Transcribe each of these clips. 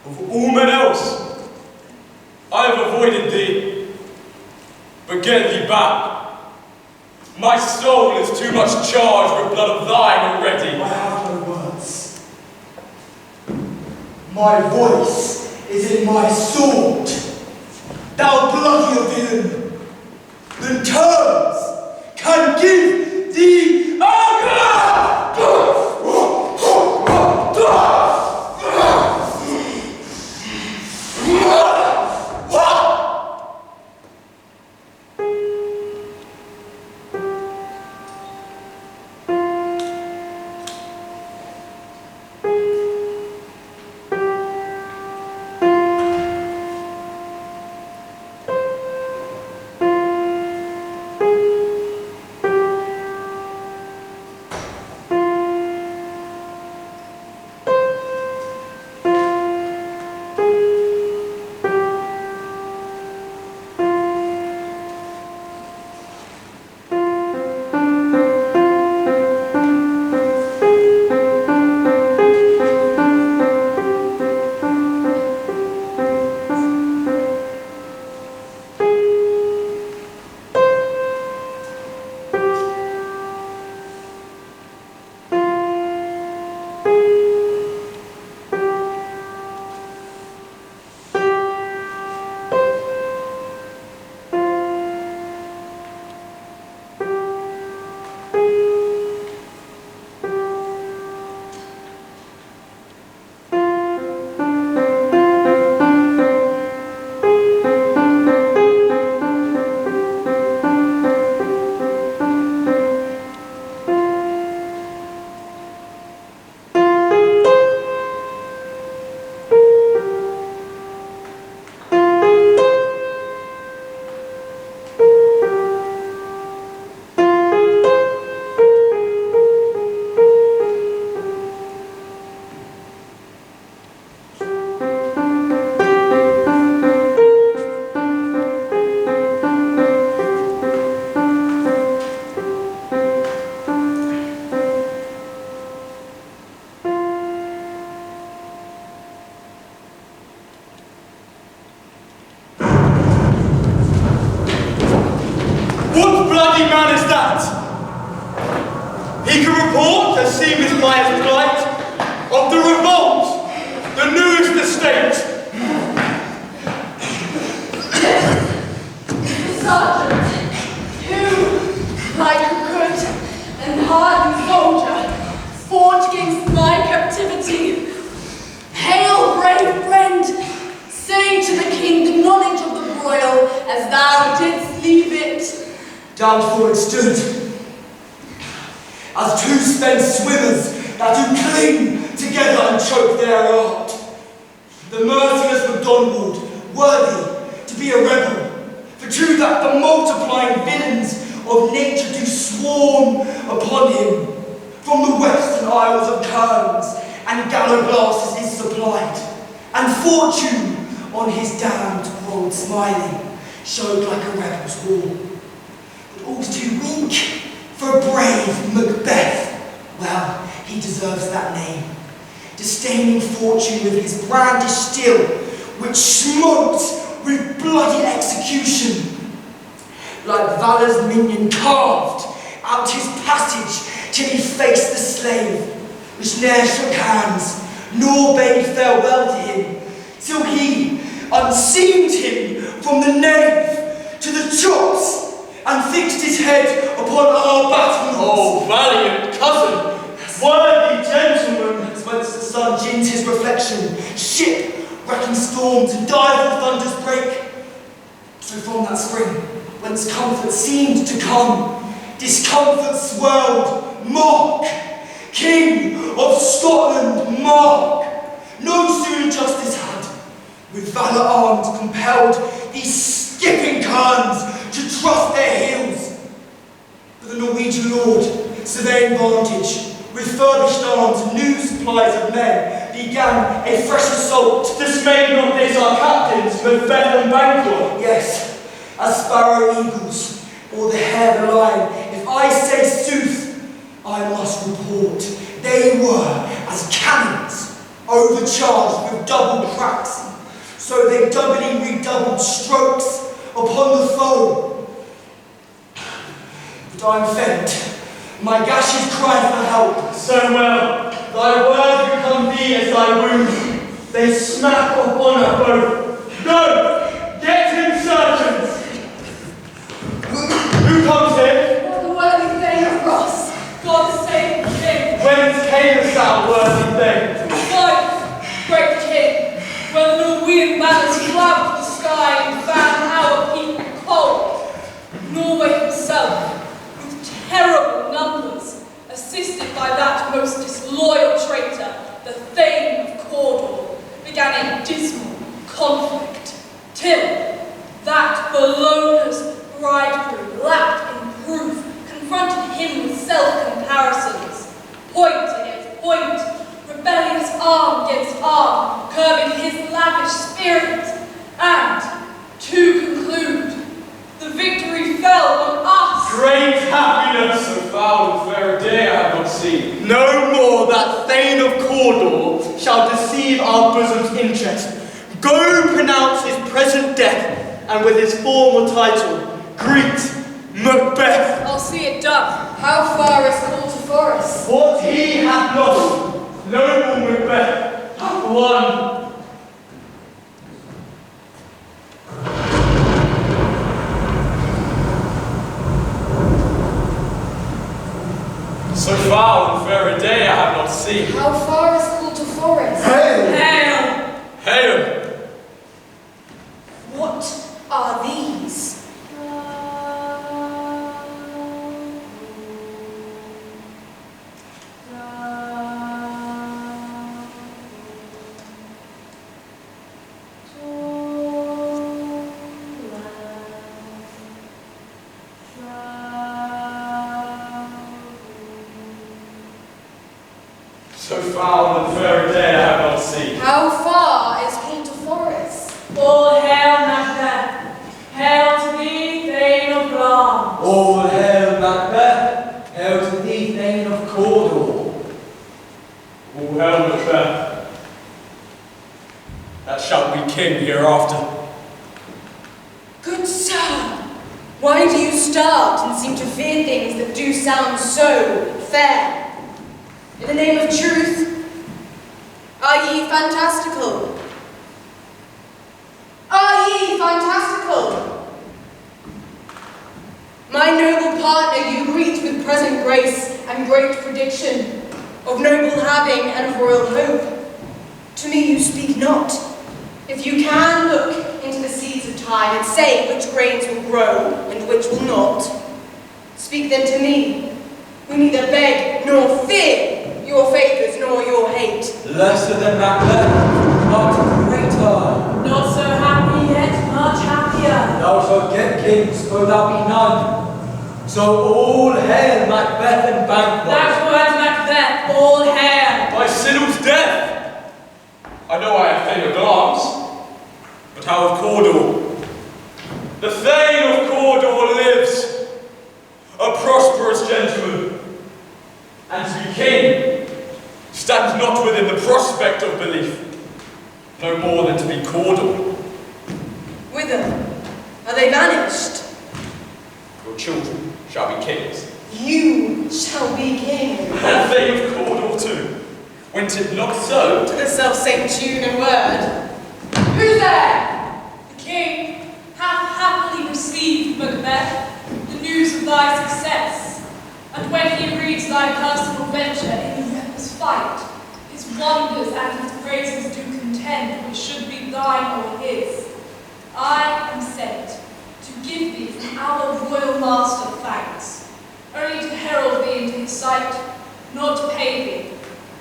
Of all men else, I have avoided thee, but get thee back. My soul is too much charged with blood of thine already. I have no words. My voice is in my sword. Thou bloodier villain, than terms can give thee Macbeth. Well, he deserves that name. Disdaining fortune with his brandished steel, which smoked with bloody execution. Like Valor's minion carved out his passage till he faced the slave, which ne'er shook hands, nor bade farewell to him, till he unseamed him from the nave to the chops, and fixed his head upon our battlements. Oh, valiant cousin, worthy gentleman, whence the sun gins his reflection, ship-wrecking storms and direful thunders break. So from that spring, whence comfort seemed to come, discomfort swirled. Mark, King of Scotland, mark! No sooner justice had, with valour armed, compelled these skipping kerns to trust their heels. But the Norwegian lord, surveying vantage, with furbished arms and new supplies of men, began a fresh assault. Dismayed not this our captains, Macbeth and Banquo? Yes, as sparrow eagles, or the hare the lion. If I say sooth, I must report. They were as cannons, overcharged with double-cracked juggling redoubled strokes upon the foe. But I am faint, my gashes cry for help. So well, thy words become thee as thy wounds. They smack upon us both. Go! Get him, surgeons! Who comes here? The worthy thing of Ross. God save the king. Whence camest thou, worthy thing? Fight, great king, when the Norwegian banners flapped the sky and found our people cold. Norway himself, with terrible numbers, assisted by that most disloyal traitor, the Thane of Cawdor, began a dismal conflict, till that Bellona's bridegroom, lapped in proof, confronted him with self-comparisons, point against point, rebellious arm against arm, curbing his lavish spirit, and, to conclude, the victory fell on us. Great happiness! So foul and fair a day I have not seen. No more that Thane of Cawdor shall deceive our bosom's interest. Go pronounce his present death, and with his former title, greet Macbeth. I'll see it done. How far is called to Forest? What he hath lost, noble Macbeth hath won. So foul and fair a day I have not seen. How far is called to Forest? Hail! Hail! Hail! What are these? So foul and fair a day I have not seen. How far is called to Forest? All hail Macbeth, hail to thee, Thane of Glamis. All hail Macbeth, hail to thee, Thane of Cawdor. All hail Macbeth. That shalt be king hereafter. Good sir, why do you start and seem to fear things that do sound so fair? In the name of truth, are ye fantastical? Are ye fantastical? My noble partner you greet with present grace and great prediction of noble having and of royal hope. To me you speak not. If you can look into the seeds of time and say which grains will grow and which will not, speak then to me, who neither beg nor fear your favours nor your hate. Lesser than Macbeth, but greater. Not so happy yet, much happier. Thou shalt get kings, though thou be none. So all hail Macbeth and Banquo. That word Macbeth, all hail. By Sinel's death! I know I have Thane of Glamis, but how of Cawdor? The Thane of Cawdor lives, a prosperous gentleman, and to be king stands not within the prospect of belief, no more than to be Cawdor. Whither? Are they vanished? Your children shall be kings. You shall be king. And Thane of Cawdor too. Went it not so? To the self-same tune and word. Who's there? The king hath happily received, Macbeth, the news of thy success, and when he reads thy personal venture in the rebel's fight, his wonders and his praises do contend which should be thine or his. I am sent to give thee from our royal master thanks, only to herald thee into his sight, not to pay thee,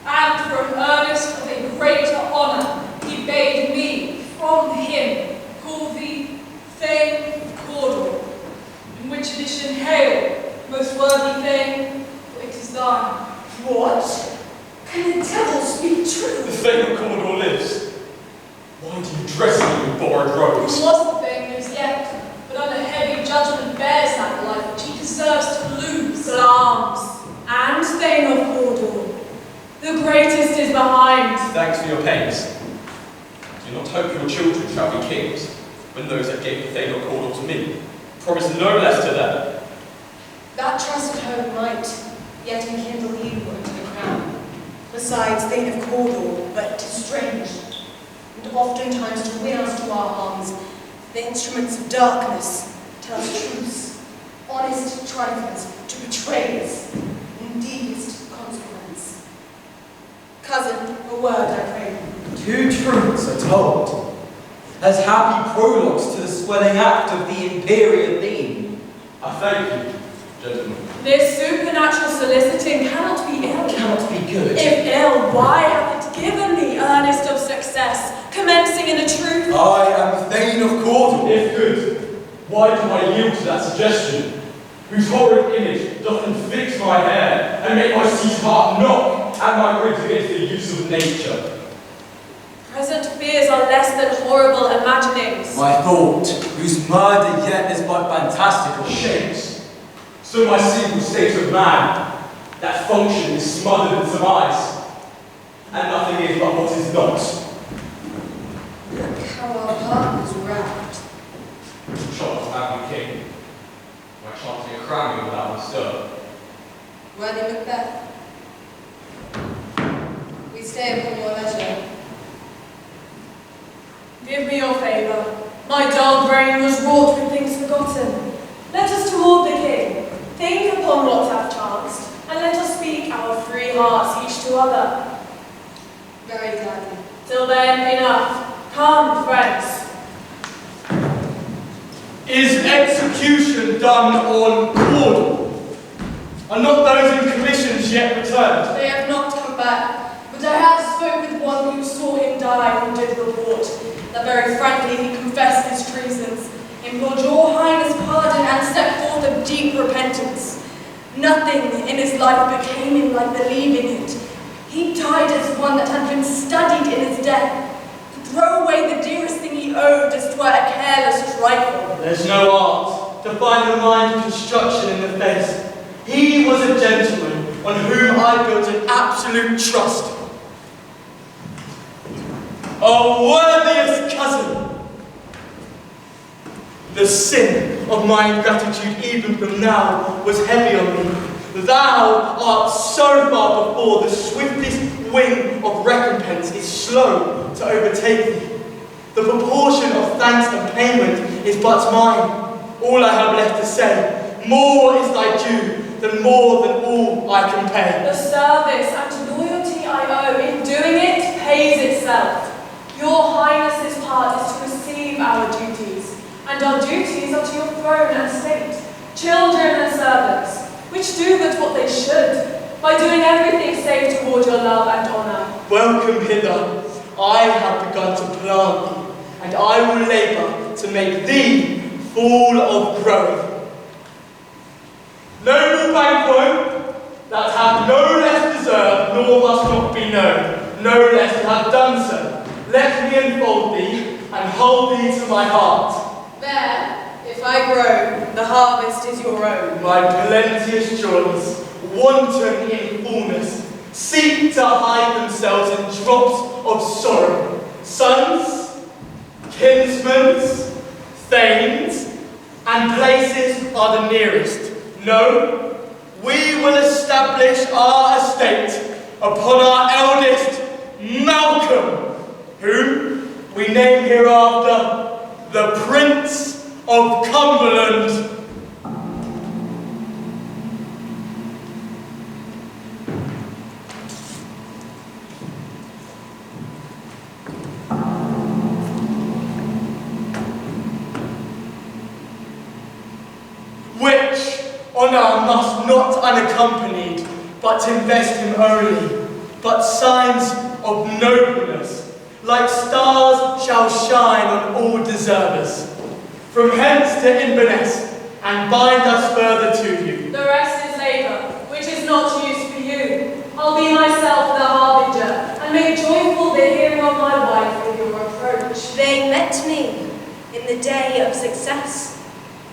and for an earnest of a greater honour he bade me from him call thee Thane of Cawdor, in which edition hail, most worthy Thane, for it is thine. What? Can the devil speak The true? Thane of Cawdor lives. Why do you dress me with borrowed Who robes? was the Thane as yet, but under heavy judgment bears that life which he deserves to lose. Glamis and Thane of Cawdor, the greatest is behind. Thanks for your pains. Do not hope your children shall be kings, when those that gave the Thane of Cawdor to me promised no less to them. That trusted hope might yet enkindle you unto the crown. Besides, Thane of Cawdor, but 'tis strange, and oftentimes to win us to our harms, the instruments of darkness tell us truths, honest trifles, to betray us, in deepest consequence. Cousin, a word, I pray. Two truths are told, as happy prologues to the swelling act of the imperial theme. I thank you, gentlemen. This supernatural soliciting cannot be ill. Cannot be good. If ill, why hath it given the earnest of success, commencing in the truth? I am Thane of Cawdor. If good, why do I yield to that suggestion, whose horrid image doth infix my hair, and make my seated heart knock at my ribs against the use of nature? Present fears are less than horrible imaginings. My thought, whose murder yet is but fantastical. Shakes. So my single state of man, that function is smothered in surmise, and nothing is but what is not. Look how our partners wrapped. Shot to have you king, my chanting a crown you without a stir. Worthy Macbeth, we stay upon your leisure. Give me your favour. My dull brain was wrought with things forgotten. Let us toward the king. Think upon what hath chanced, and let us speak our free hearts each to other. Very gladly. Till then, enough. Come, friends. Is execution done on Cawdor? Are not those in commissions yet returned? They have not come back, but I have spoke with one who saw him die and did report that very frankly he confessed his treasons, implored your highness pardon, and set forth of deep repentance. Nothing in his life became him like believing it. He died as one that had been studied in his death, to throw away the dearest thing he owed as 'twere a careless trifle. There's no art to find the mind of construction in the face. He was a gentleman on whom I built an absolute trust. Oh, worthiest cousin! The sin of my ingratitude even from now was heavy on me. Thou art so far before the swiftest wing of recompense is slow to overtake thee. The proportion of thanks and payment is but mine. All I have left to say, more is thy due than more than all I can pay. The service and loyalty I owe in doing it pays itself. Your highness's part is to receive our duties, and our duties are to your throne and state, children and servants, which do but what they should, by doing everything save toward your love and honour. Welcome hither. I have begun to plant thee, and I will labour to make thee full of growth. Noble Banquo, that hath no less deserved, nor must not be known, no less to have done so, let me enfold thee and hold thee to my heart. There, if I grow, the harvest is your own. My plenteous joys, wanton in fullness, seek to hide themselves in drops of sorrow. Sons, kinsmen, thanes, and places are the nearest. No, we will establish our estate upon our eldest, Malcolm, whom we name hereafter the Prince of Cumberland. Which honour must not unaccompanied, but invest him only, but signs of nobleness, like stars shall shine on all deservers. From hence to Inverness, and bind us further to you. The rest is labour, which is not use for you. I'll be myself the harbinger, and make joyful the hearing of my wife with your approach. They met me in the day of success,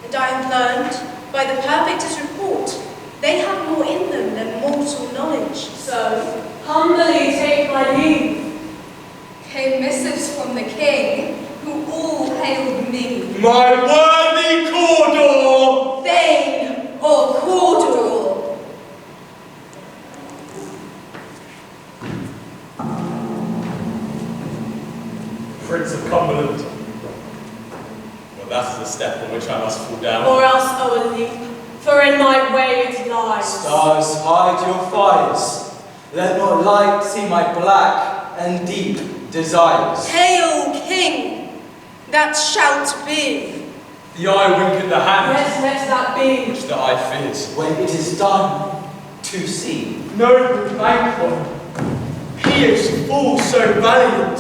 and I have learned by the perfectest report they have more in them than mortal knowledge. So, humbly take my leave. came missives from the king, who all hailed me. My worthy Cawdor! Thane of Cawdor. Prince of Cumberland. Well, that's the step on which I must fall down. Or else o'erleap, for in my way it lies. Stars, hide your fires. Let not light see my black and deep desires. Hail, King, that shalt be. The eye wink at the hand, Yes, let that be. which the eye fears. When it is done, to see. Noble Banquo, he is full so valiant,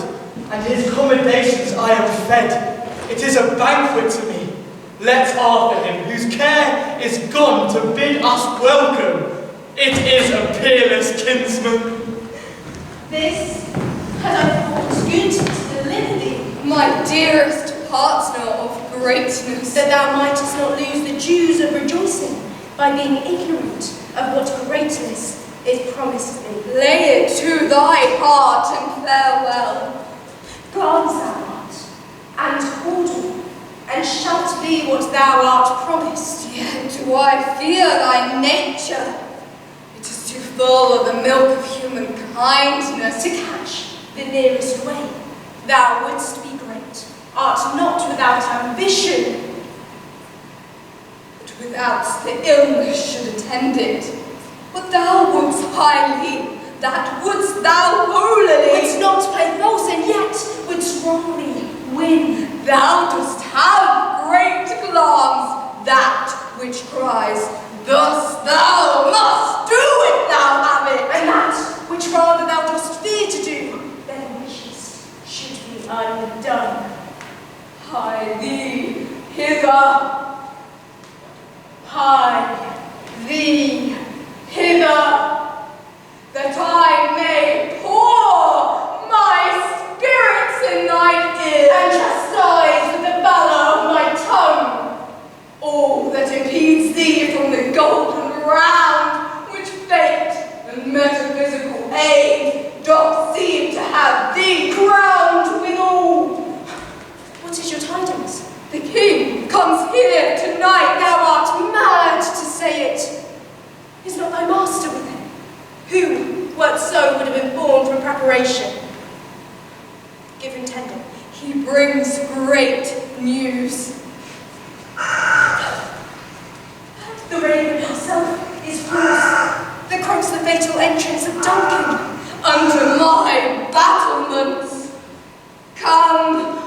and his commendations I am fed. It is a banquet to me. Let's after him, whose care is gone to bid us welcome. It is a peerless kinsman. This had I thought good to deliver thee, my dearest partner of greatness. That thou mightest not lose the dues of rejoicing by being ignorant of what greatness is promised thee. Lay it to thy heart and farewell. God's thou art, and Cawdor, and shalt be what thou art promised. Yet do I fear thy nature. It is too full of the milk of human kindness. To catch the nearest way, thou wouldst be great, art not without ambition. But without the illness should attend it. What thou wouldst highly, that wouldst thou holily. Wouldst not play false, and yet wouldst wrongly win. Thou dost have great glance, that which cries, thus thou must do it, thou have it. And that which rather thou dost fear to do, than wishest should be undone. Hie thee hither. Hie Thee hither, that I may pour my spirits in thine ear, and chastise with the valour of my tongue all that impedes thee from the golden round, which fate and metaphysical aid doth seem to have thee crowned withal. What is your tidings? The king comes here tonight. Thou art mad to say it. Is not thy master with him? Who, whatso would have been born from preparation? Give him tender. He brings great news. The raven himself is close. The croaks the fatal entrance of Duncan. Under my battlements. Come,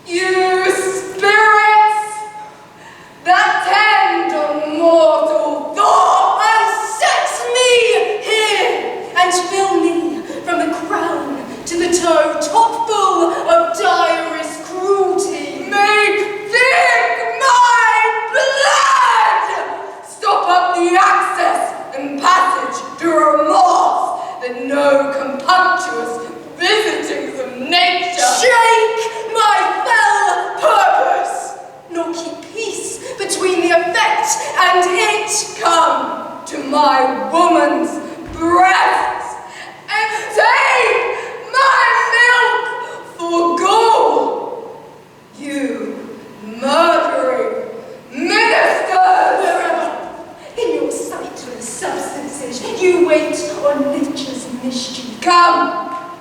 you spirits that tend on mortal thought, And set me here, and fill me from the crown to the toe, top full of direst cruelty. make thick my blood. Stop up the access and passage to remorse that no compunctuous visitings of nature Shake my fell purpose, nor keep peace between the effect and it. come to my woman's breasts and take my milk for gall. You murdering ministers! Wherever, in your sightless substances, you wait on nature's mischief. Come,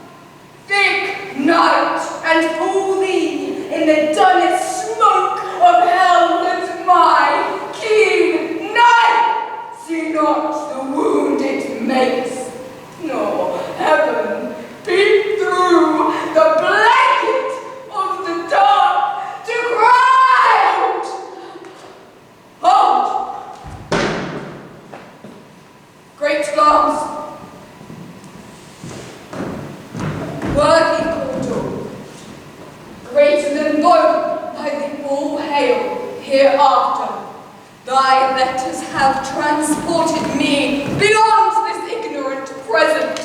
thick night, And pull thee in the dunnest smoke of hell. and my keen knife see not the wound it makes, nor heaven peep through the blanket of the dark to cry out. Halt! Great glance. Worthy Cawdor, greater than both by the all hail hereafter. Thy letters have transported me beyond this ignorant present,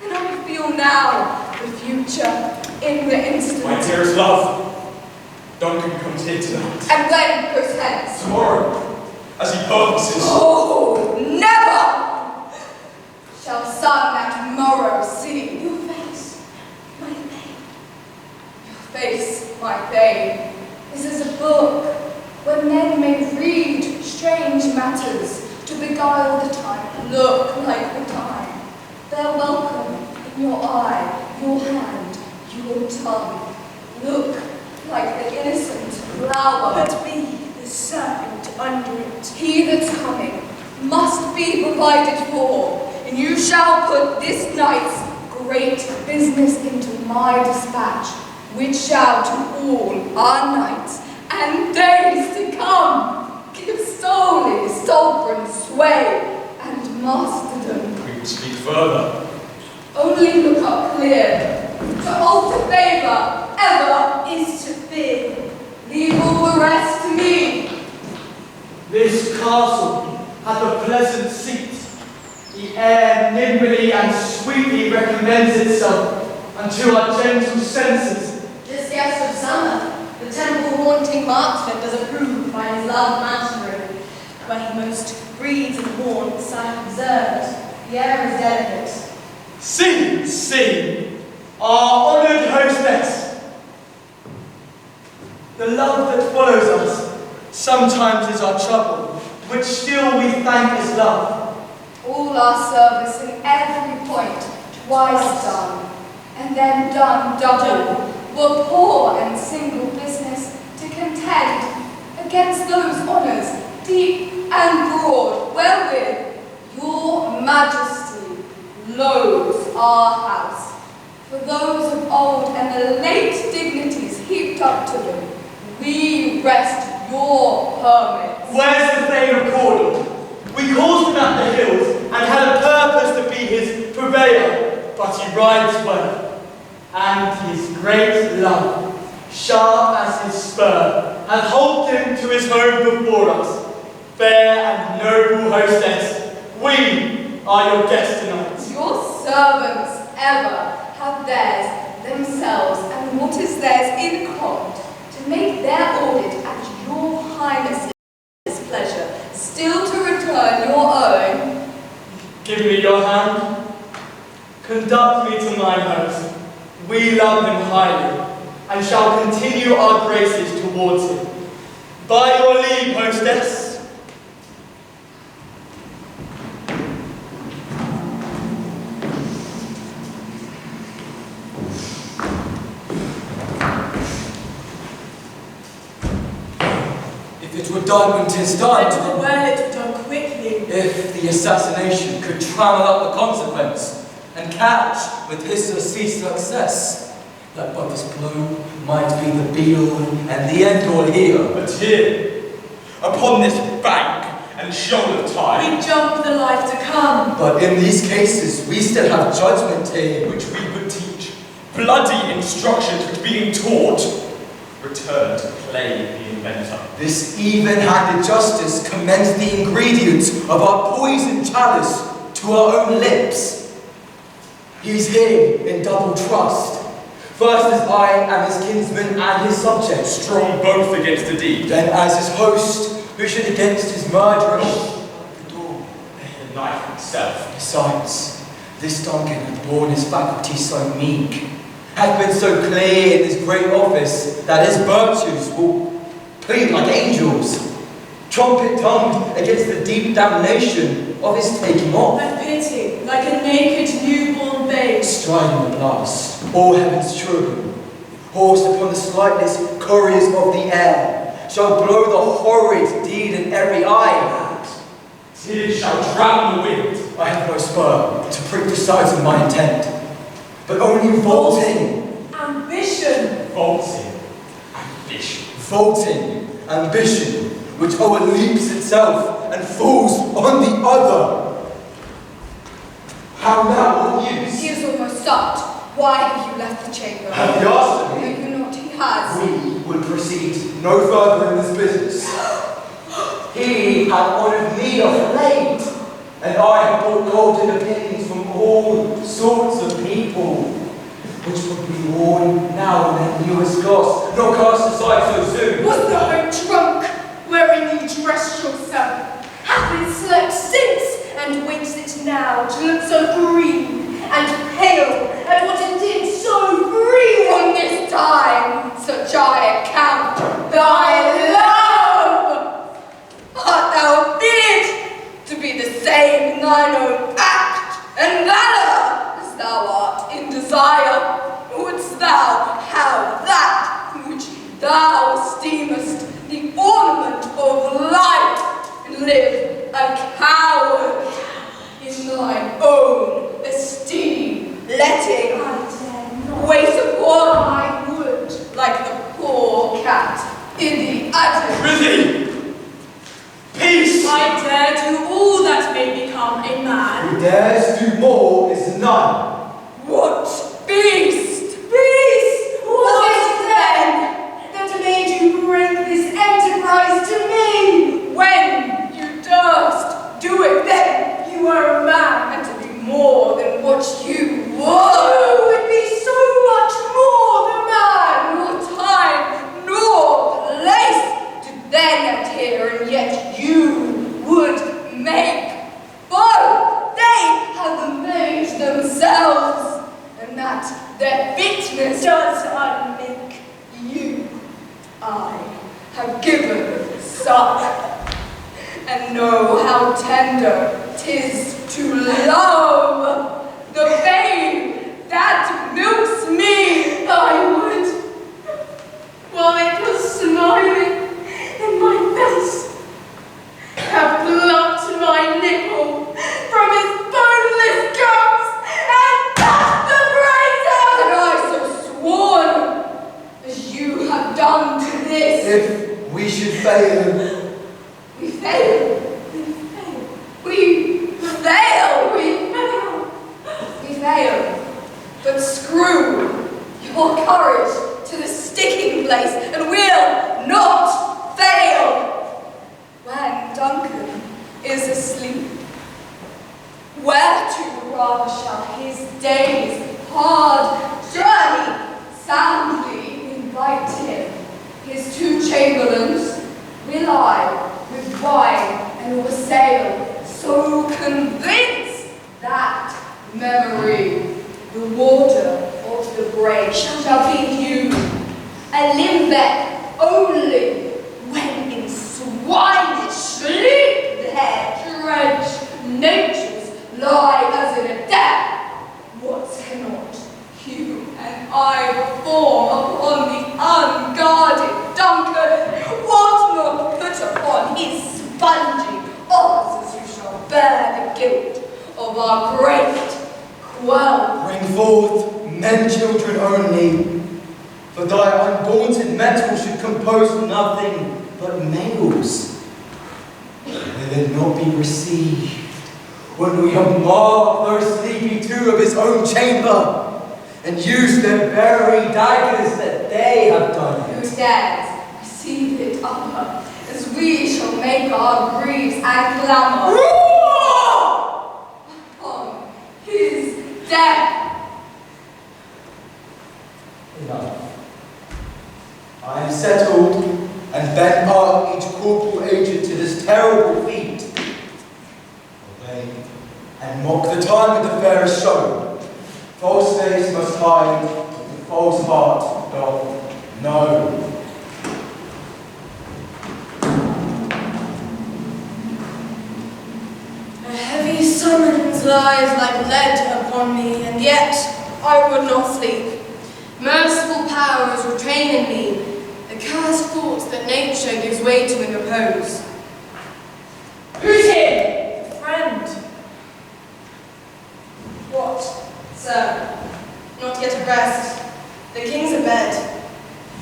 and I feel now the future in the instant. My dearest love, Duncan comes here tonight. And then goes hence. Tomorrow, as he purposes. Oh, never shall sun that morrow see Your face, my face my fame. This is a book where men may read strange matters to beguile the time. Look like the time. They're welcome in your eye, your hand, your tongue. Look like the innocent flower. But be the serpent under it. He that's coming must be provided for, and you shall put this night's great business into my dispatch, which shall to all our nights and days to come give solely sovereign sway and masterdom. We will speak further. Only look up clear. To alter favour ever is to fear. Leave all the rest to me. This castle hath a pleasant seat. The air nimbly and sweetly recommends itself unto our gentle senses. This guest of summer, the temple-haunting marksman does approve by his love mastery. Where he most breeds and haunts, I have observed, the air is delicate. See, our honoured hostess. The love that follows us sometimes is our trouble, which still we thank is love. All our service in every point twice done, and then done double, were poor and single business to contend against those honours, deep and broad, wherewith your majesty loads our house. For those of old and the late dignities heaped up to them, we rest your permits. Where's the Thane of Cawdor? We caused him at the hills and had a purpose to be his purveyor, but he rides well, and his great love, sharp as his spur, hath holed him to his home before us. Fair and noble hostess, we are your guests tonight. Your servants ever have theirs themselves, and what is theirs in common, to make their audit at your highness's pleasure, still to return your own. Give me your hand. Conduct me to mine host. We love him highly, and shall continue our graces towards him. By your leave, hostess. If it were done when 'tis done, It were well it were done quickly. if the assassination could trammel up the consequence and catch with his surceased success, that but this blow might be the be-all and the end-all here. But here, upon this bank and shoulder tide, We jump the life to come. But in these cases, we still have judgment here. which we would teach, bloody instructions which being taught, return to play the inventor. This even-handed justice commends the ingredients of our poisoned chalice to our own lips. He's here in double trust. First as I am his kinsman and his subject, Strong both against the deed, then as his host, who should against his murderer the door. the knife itself. Besides, this Duncan hath borne his faculties so meek, hath been so clear in his great office, that his virtues will plead like angels, trumpet-tongued against the deep damnation of his taking off. And pity, like a naked newborn babe. Striding at last, all heaven's children, horsed upon the slightest couriers of the air, shall blow the horrid deed in every eye. Tears shall drown the wind. I have no spur to prick the sides of my intent, but only vaulting, Ambition. Vaulting, ambition. vaulting ambition, which overleaps itself and falls on the other. How now, what He use? is almost stopped. Why have you left the chamber? Have you asked No, me? you not. He has. We will proceed no further in this business. He had honoured me of late, and I have brought golden opinions from all sorts of people, which would be worn now in their newest gloss, nor cast aside so soon. Was the home trunk wherein you dressed yourself? Hath it slept since, and wakes it now to look so green and pale at what it did so free on this time such I account thy love. Art thou feared to be the same in thine own act and valor as thou art in desire? Wouldst thou have that which thou esteemest the ornament of life, and live a coward in thine own esteem, letting wait upon I would like the poor cat in the attic? Prithee! Peace! I dare do all that may become a man. Who dares do more is none. What beast? Beast! Was it then that made you bring this enterprise to me? When you durst do it then, you were a man, and to be more than what you were. You would be so much more than man, nor time, nor place to then adhere, and yet you would make both. They have made themselves, and that their fitness does unmake you. I have given suck, and know how tender 'tis to love the babe that milks me. I would, while it was smiling in my face, have plucked my nipple from his boneless gums and dashed the brains out. Had I so sworn as you have done to this? If we should fail, We fail. We fail. We fail. But screw your courage to the sticking place, and we'll not fail. When Duncan is asleep, whereto rather shall his day's hard journey soundly invite him? His two chamberlains will I with wine and wassail so convince that memory, the water of the brake, shall be you, a limbeck only, when in swinish sleep their drenched natures lie as in a death. What cannot you and I perform upon the unguarded Duncan? What not put upon his spongy ours, as you shall bear the guilt of our great quell? bring forth men children only, for thy undaunted metal should compose nothing but males. Will it not be received when we have marked those sleepy two of his own chamber, and used their very daggers that they have done Who it? dares receive it upper, as we shall make our griefs and clamour upon his death? Enough. I am settled and bent up each corporal agent to this terrible feat. Obey and mock the time with the fairest show. False face must hide what the false heart doth know. A heavy summons lies like lead upon me, and yet I would not sleep. Merciful powers restrain in me the cursed thoughts that nature gives way to and oppose. Who's here? A friend. What, sir? Not yet at rest. The king's abed.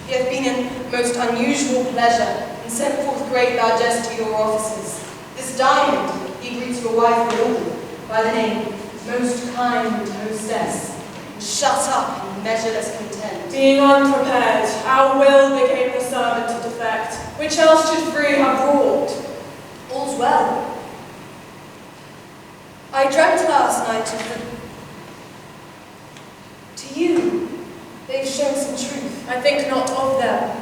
He hath been in most unusual pleasure, and sent forth great largesse to your offices. This diamond he greets your wife Will, by the name most kind hostess, and shut up in measureless content. Being unprepared, our will became the servant to defect. Which else should free have brought? All's well. I dreamt last night of them. To you, they've shown some truth. I think not of them.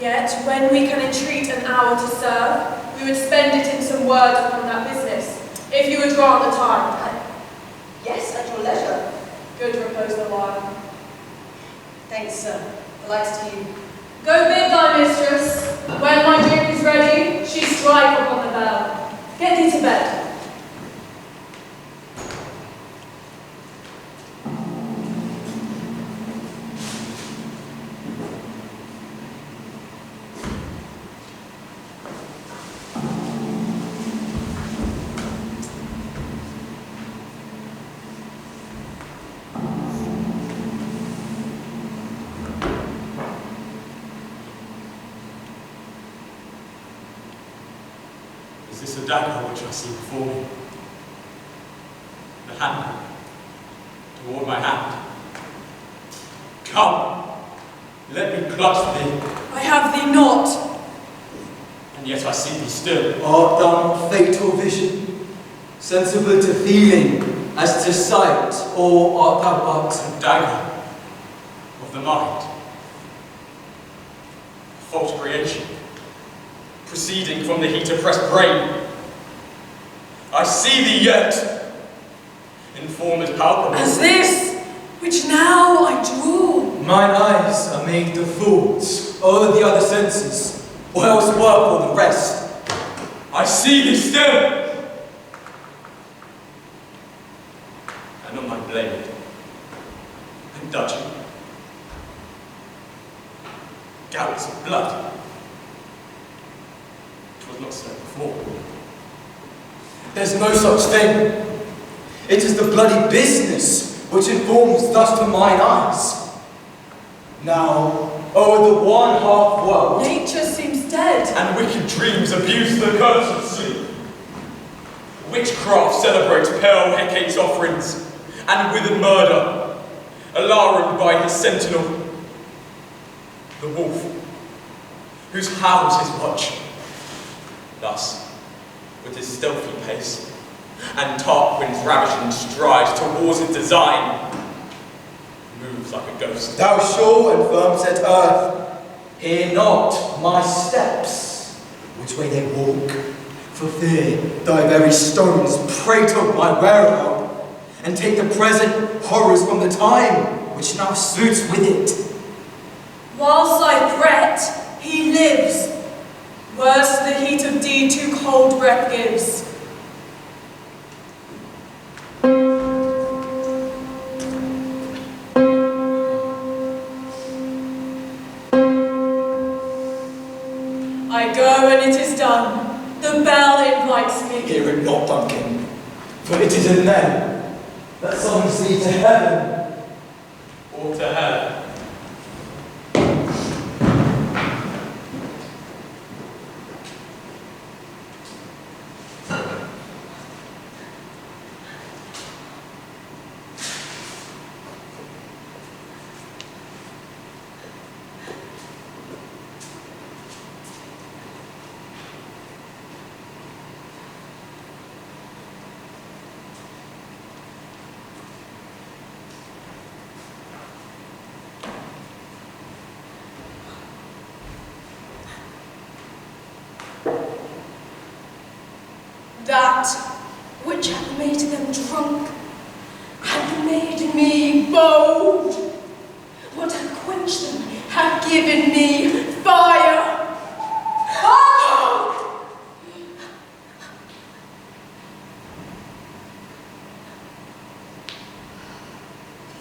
Yet, when we can entreat an hour to serve, we would spend it in some word upon that business, if you would grant the time. Yes, at your leisure. Good repose the while. Thanks, sir. The likes to you. Go bid thy mistress. When my duke is ready, she strike upon the bell. Get thee to bed. Is this a dagger which I see before me? The handle toward my hand. Come, let me clutch thee. I have thee not. And yet I see thee still. Art thou not fatal vision, sensible to feeling as to sight, or art thou but A dagger of the mind. False creation, proceeding from the heat-oppressed brain. I see thee yet, in form as palpable. As this, which now I draw. mine eyes are made the fools, all the other senses, or else work all the rest. I see thee still, and on my blade, and dudgeon, gouts of blood. 'Twas not so before. There's no such thing. It is the bloody business which informs thus to mine eyes. Now, o'er the one half world, Nature seems dead. And wicked dreams abuse the curse of sleep. Witchcraft celebrates pale Hecate's offerings, and withered murder, alarum by his sentinel, the wolf, whose howls his watch. Thus, with his stealthy pace, and Tarquin's ravishing strides towards his design, moves like a ghost. thou sure and firm set earth, hear not my steps, which way they walk, for fear thy very stones prate of my whereabout, and take the present horrors from the time which now suits with it. Whilst I fret, he lives. Worse the heat of deed too cold breath gives. I go and it is done. The bell invites me. Hear it not, Duncan, for it is in them that summons thee to heaven. Or to hell. That which hath made them drunk hath made me bold. What hath quenched them hath given me fire. Ah!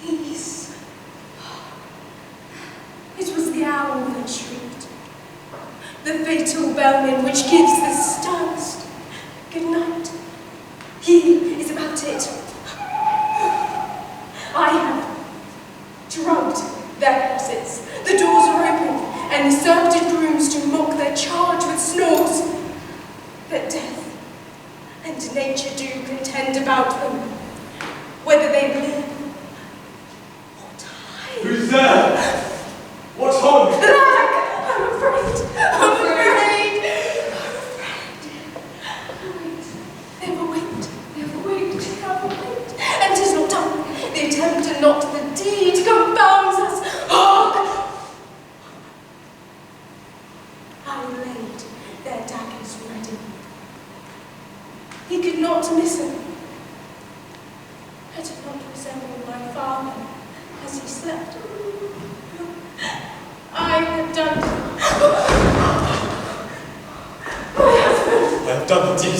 Peace. It was the owl that shrieked, the fatal bellman which gives the sternest good night. He is about it. I have drugged their closets. The doors are open, and the surfeited grooms do mock their charge with snores. But death and nature do contend about them, whether they live or die. Who's there? What's on? I'm afraid. I'm afraid. And 'tis not done. The attempt and not the deed confounds us. Hark! I laid their daggers ready. He could not miss him. I did not resemble my father as he slept. done the deed.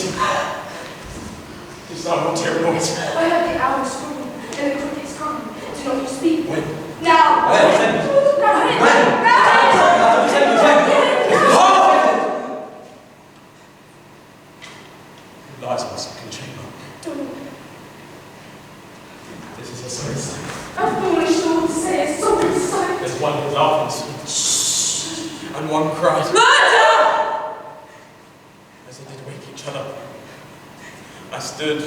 Is thou not hear a noise? I heard the owls scream and the crickets crying. Do not you speak? When? Now! It lies in the second chamber. This is a sorry sight. A foolish thought to say a sorry sight. There's one who laughs and one cries. Murder! As they did wake each other. I stood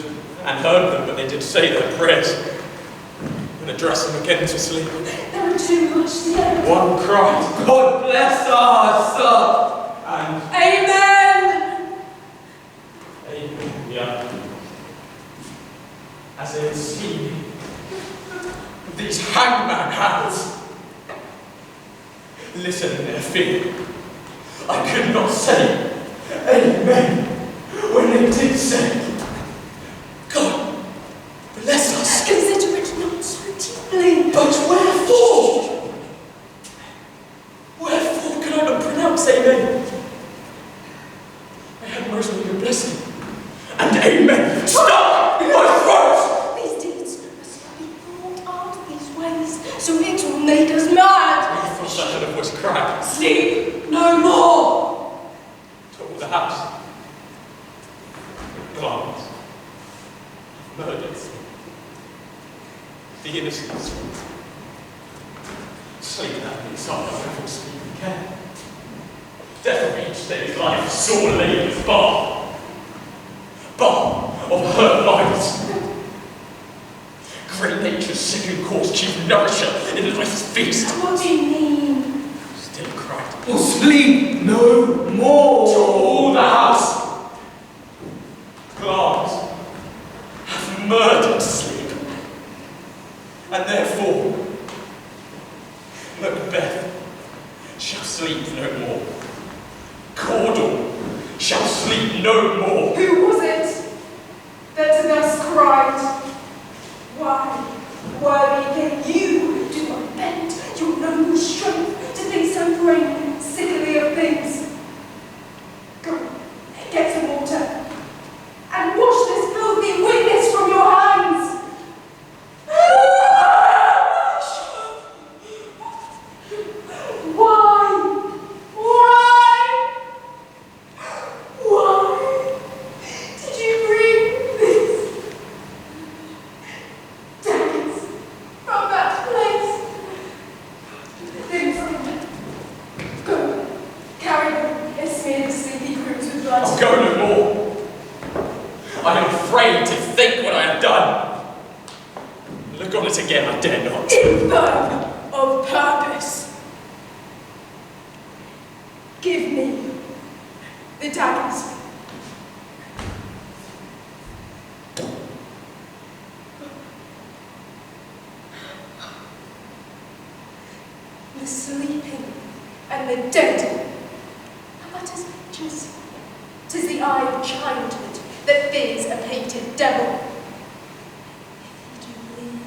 and heard them, but they did say their prayers and address them again to sleep. There were too much together. One cried, God bless our son. and Amen! amen, yeah. As they had seen these hangman hands. Listen in their fear. I could not say amen when they did say, God bless us. Consider it not so deeply. But wherefore? Wherefore can I not pronounce amen? I had most of your blessing. And amen. Stop! In my throat! These deeds must not be brought out these ways, so it will make us mad. I thought I heard a voice cry. Sleep no more. To all the house. Glance. Murders. The innocents. Sleep that means not wonderful sleep we can. Death of each day's life, sore labour's bar. Bar of hurt lives. Great nature's second course, chief nourisher in life's feast. What do you mean? Still cried. Will sleep no more. To all the house. Glance have murdered sleep. And therefore, Macbeth shall sleep no more. Cawdor shall sleep no more. Who was it that thus cried? Why, again you do not bend your noble strength to think so brain sickly of things? Go, get some water, and wash this filthy witness from your hands. Why did you bring this? Daggers from that place. Then from them. Go, carry them and smear the sleepy grooms with blood. I'll go no more. I am afraid to think what I have done. Look on it again, I dare not. Infirm of purpose. Give me the daggers. The sleeping and the dead are but as pictures. 'Tis the eye of childhood that fears a painted devil. If you do bleed,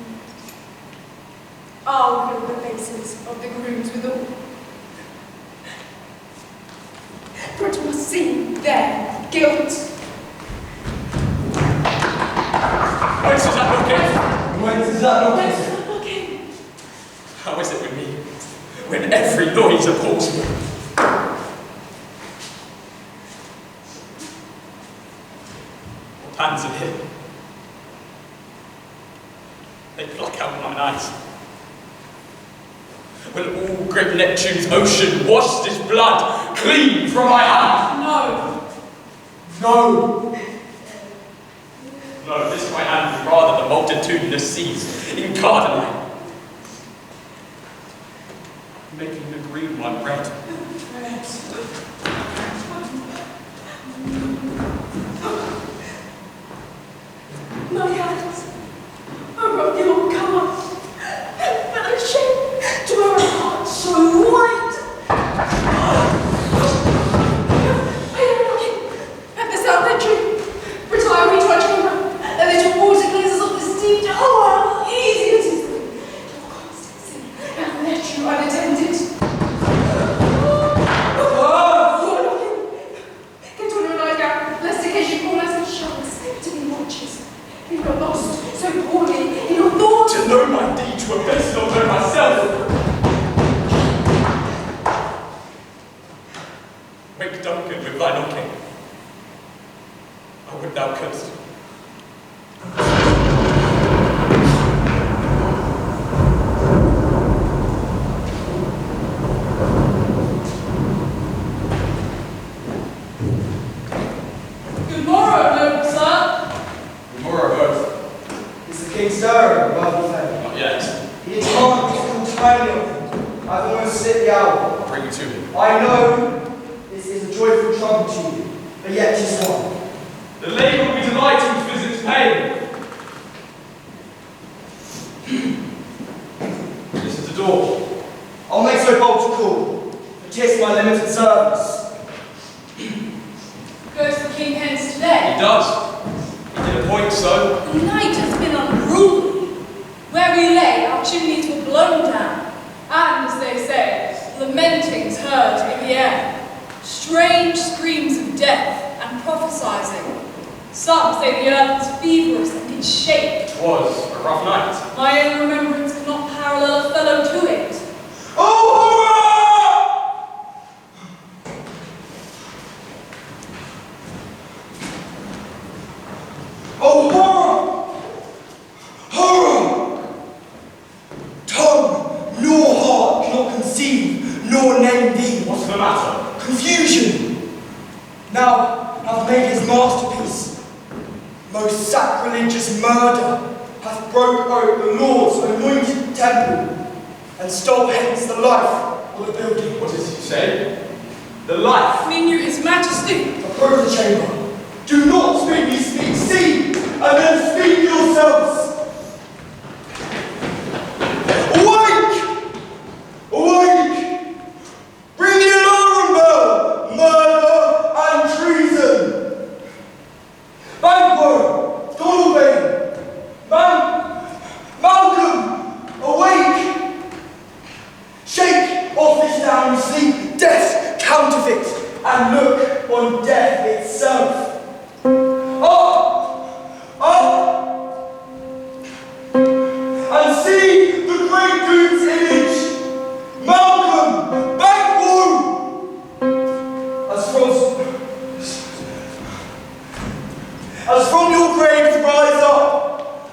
I'll fill the faces of the grooms with all. For it must seem their guilt. Whence is that looking? Whence is that looking? Where's the looking? How is it with me, when every noise appalls me? What hands are here? They pluck out mine eyes. Will all great Neptune's ocean wash this blood clean from my hand? No. No. No, this my hand is rather the multitudinous seas incarnate, making the green one red. My hands are of your colour, but a shame to wear a heart so white. I am looking at the south entry. Retire we to our chamber, and let your water cleanses up the steed. Oh, how easy it is! Your constancy and let you unattended. You're looking. Get on your nightgown, lest it thou couldst. Good morrow, noble sir. Good morrow, both. Is the king stirring, worthy fellow? Not yet. He is hard to call timely of him. I've almost slipped the hour. Bring me to him. I know this is a joyful trouble to you, but yet 'tis one. The lady will be delighted with visit's pain. This is the door. I'll make so bold to call, but 'tis my limited service. Goes the king hence today? He does. He did appoint so. The night has been unruly. Where we lay, our chimneys were blown down, and, as they say, lamentings heard in the air. Strange screams of death and prophesying. Some say the earth was feverous and did shake. 'Twas a rough night. My own remembrance cannot parallel a fellow to it. Oh, horror! Oh, horror! Horror! Tongue nor heart cannot conceive nor name thee. What's the matter? Confusion. Now hath made his masterpiece. Most sacrilegious murder hath broke out the Lord's anointed temple and stole hence the life of the building. What does he say? The life. Me knew his majesty. Approach the chamber. Do not speak me, speak, see, and then speak yourselves. Awake! Awake! Bring the alarm bell! Murder and treason! Banquo! Donalbain! Malcolm! Awake! Shake off this down sleep, death's counterfeit, and look on death itself. Up! Up! And see the great Duke's image! Malcolm! Banquo! As from your graves rise up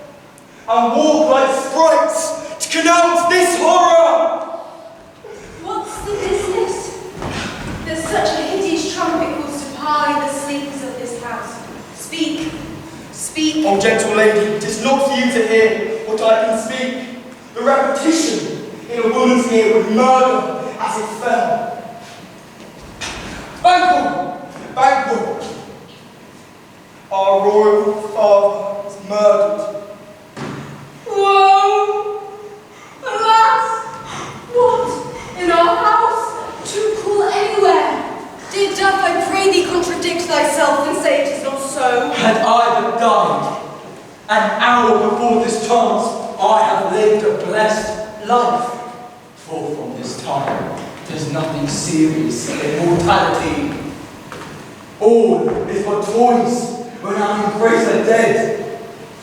and walk like sprites to denounce this horror! What's the business? There's such a hideous trumpet calls to pie the sleepers of this house. Speak, speak. Oh, gentle lady, 'tis not for you to hear what I can speak. The repetition in a woman's ear would murder as it fell. Banquo! Banquo! Our royal father was murdered. Woe! Alas! What? In our house? Too cool anywhere. Dear Duff, I pray thee contradict thyself and say it is not so. Had I but died, an hour before this chance, I have lived a blessed life. For from this time, there's nothing serious in mortality. All is but toys when I embrace the dead.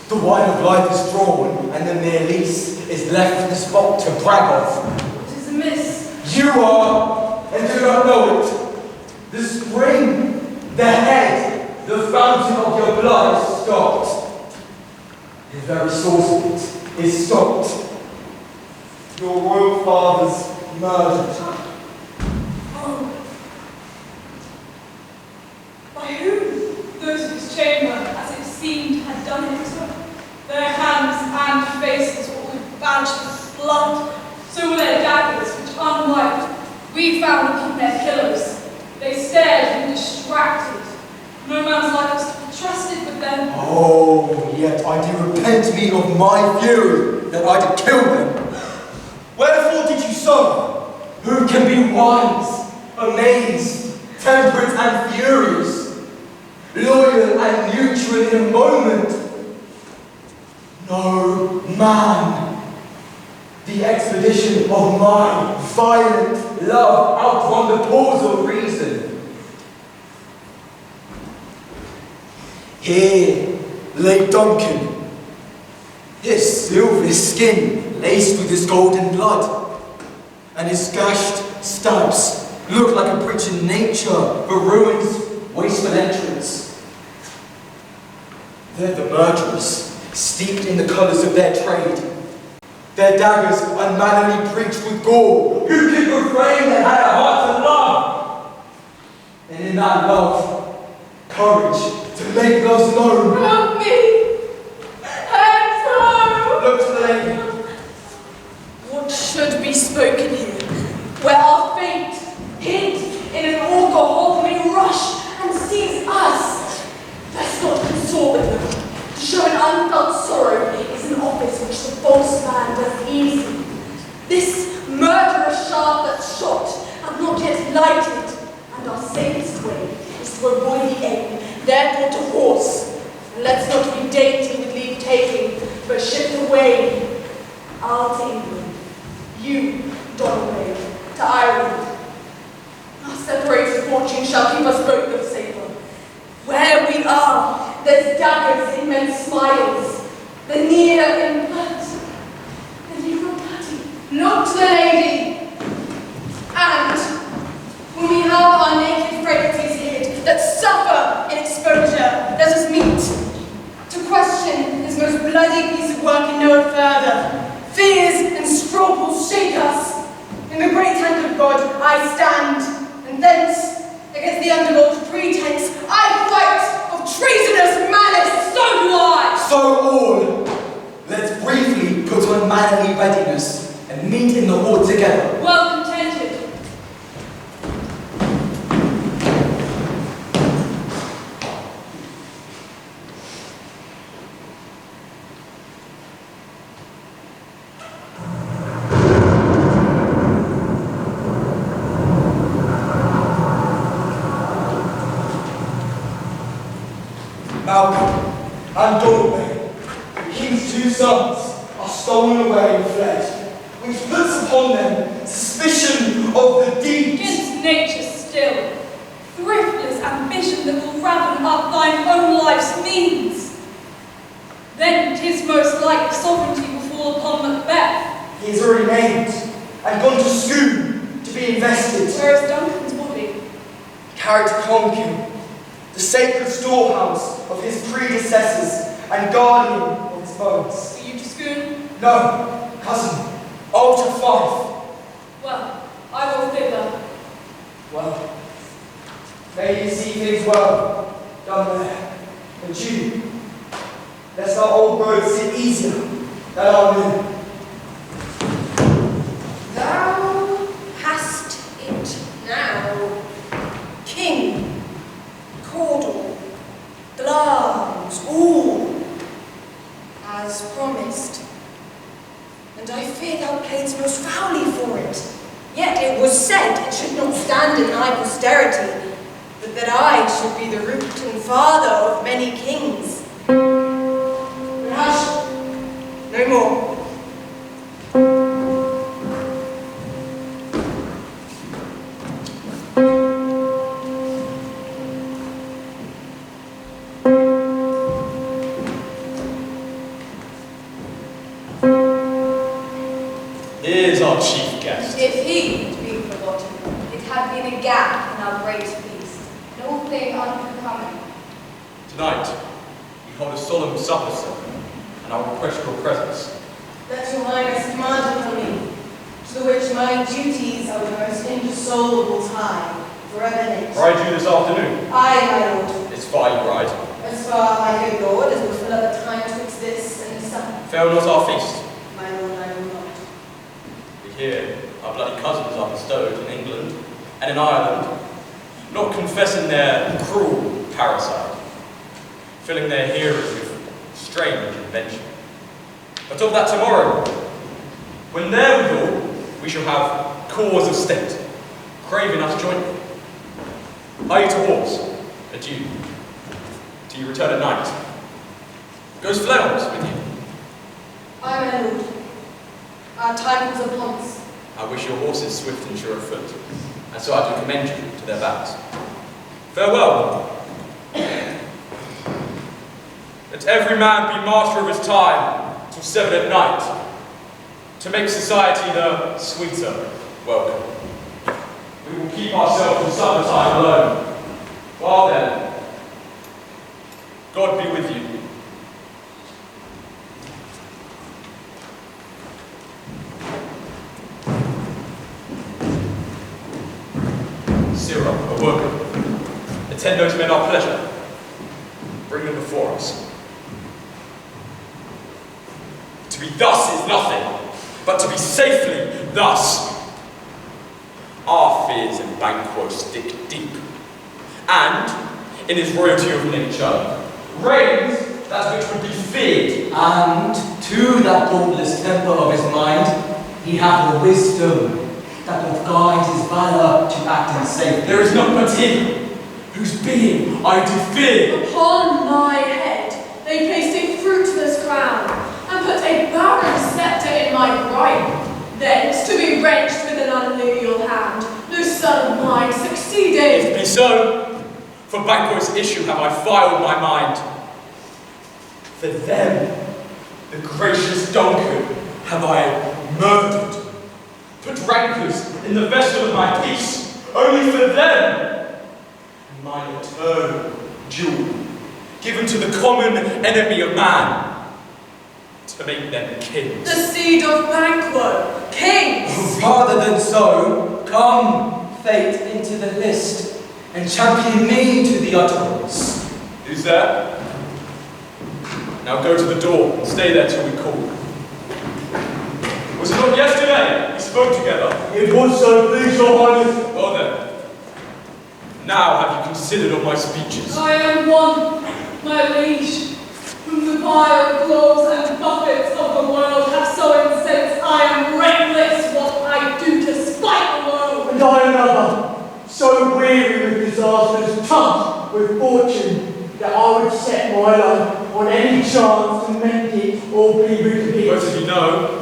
The wine of life is drawn, and the mere lease is left in the spot to brag of. What is amiss? You are, and do not know it. The spring, the head, the fountain of your blood is stopped. The very source of it is stopped. Your royal father's murdered. Oh. By whom? Those of his chamber, as it seemed, had done it. Their hands and faces were all badged with blood. So were their daggers, which unwiped, we found upon their pillows. They stared and distracted. No man's life was to be trusted with them. Oh, yet I do repent me of my fury that I did kill them. Wherefore did you so? Who can be wise, amazed, temperate and furious, loyal and neutral in a moment? No man. The expedition of my violent love outrun the pause of reason. Here lay Duncan, his silver skin laced with his golden blood, and his gashed stabs looked like a breach in nature for ruin's wasteful entrance. They're the murderers, steeped in the colours of their trade. Their daggers unmannerly preached with gore. Who could refrain that had a heart to love? And in that love, courage to make love's known. Help me! Hector! Look to the lady. What should be spoken here, where our fate, hid in an auger hole, may rush and seize us? Let's not consort with them. To show an unfelt sorrow is an office which the false man does easy. This murderous shaft that's shot hath not yet lighted, and our safest way is to avoid the aim, therefore to horse. And let's not be dainty with leave taking, but shift away. I'll to England, you, Donaway, to Ireland. Our separated fortune shall keep us both the safer. Where we are, there's daggers in men's smiles, the near in blood, the near from pity. Look to the lady, and when we have our naked frailties hid, that suffer in exposure, let us meet, to question this most bloody piece of work and no further. Fears and scruples shake us. In the great hand of God I stand, and thence, against the underworld pretense, I fight of treasonous malice. So do I. So all, let's briefly put on mannerly readiness and meet in the hall together. Well contented. Malcolm and Donaway, the king's two sons, are stolen away and fled, which puts upon them suspicion of the deeds. Against nature still, thriftless ambition that will raven up thine own life's means. Then 'tis most like sovereignty will fall upon Macbeth. He is already named and gone to Scone to be invested. Where is Duncan's body? Carried to Conquer, the sacred storehouse of his predecessors and guardian of his bones. Are you to Scone? No, cousin, all to Fife. Well, I will thither. Well, may you see things well down there. And you, lest our old road seem easier than our new. Thou hast it now, King, Cawdor, Glamis, all, as promised. And I fear thou playedst most foully for it. Yet it was said it should not stand in high posterity, but that I should be the root and father of many kings. But hush, no more. Here's our chief guest. If he had been forgotten, it had been a gap in our great feast, no thing unbecoming. Tonight, we hold a solemn supper ceremony, and I will request your presence. Let your highness command upon me, to the which my duties are the most indissoluble tie, forever knit. Ride you this afternoon. Aye, my lord. It's far you ride. As far, my good lord, as will fill up the time twixt this and the supper. Fail not our feast. My lord, I will not. We hear our bloody cousins are bestowed in England and in Ireland, not confessing their cruel parricide, filling their hearers with strange invention. But of that tomorrow, when therewithal we shall have cause of state, craving us jointly. Are you to horse? Adieu. Do you return at night? Goes Florence with you? Aye, my lord. Our time is upon us. I wish your horses swift and sure of foot, and so I do commend you to their backs. Farewell. Let every man be master of his time till 7 at night, to make society the sweeter welcome. We will keep ourselves in summertime alone. While then, God be with you, Zero, a worker. Attend those men our pleasure. Bring them before us. To be thus is nothing, but to be safely thus. Our fears in Banquo stick deep, and in his royalty of nature reigns that which would be feared. And to that dauntless temper of his mind, he hath a wisdom that doth guide his valour to act in safety. There is none but he, whose being I do fear. Upon my head they placed a fruitless crown, and put a barren sceptre in my right. Thence to be wrenched with an unloyal hand, no son of mine succeeded. If be so, for Banquo's issue have I filed my mind. For them, the gracious Duncan, have I murdered. Put rancours in the vessel of my peace, only for them. And mine eternal jewel, given to the common enemy of man, to make them kings. The seed of Banquo, kings! Rather than so, come, fate, into the list, and champion me to the utterance. Who's there? Now go to the door and stay there till we call. Was it not yesterday we spoke together? It was so, please, your highness. Well then, now have you considered on my speeches? I am one, my liege, whom the vile claws and buffets of the world have so incensed I am reckless what I do to spite the world. And I another, so weary with disasters, touched with fortune, that I would set my life on any chance to mend it or be rid of it. But as you know,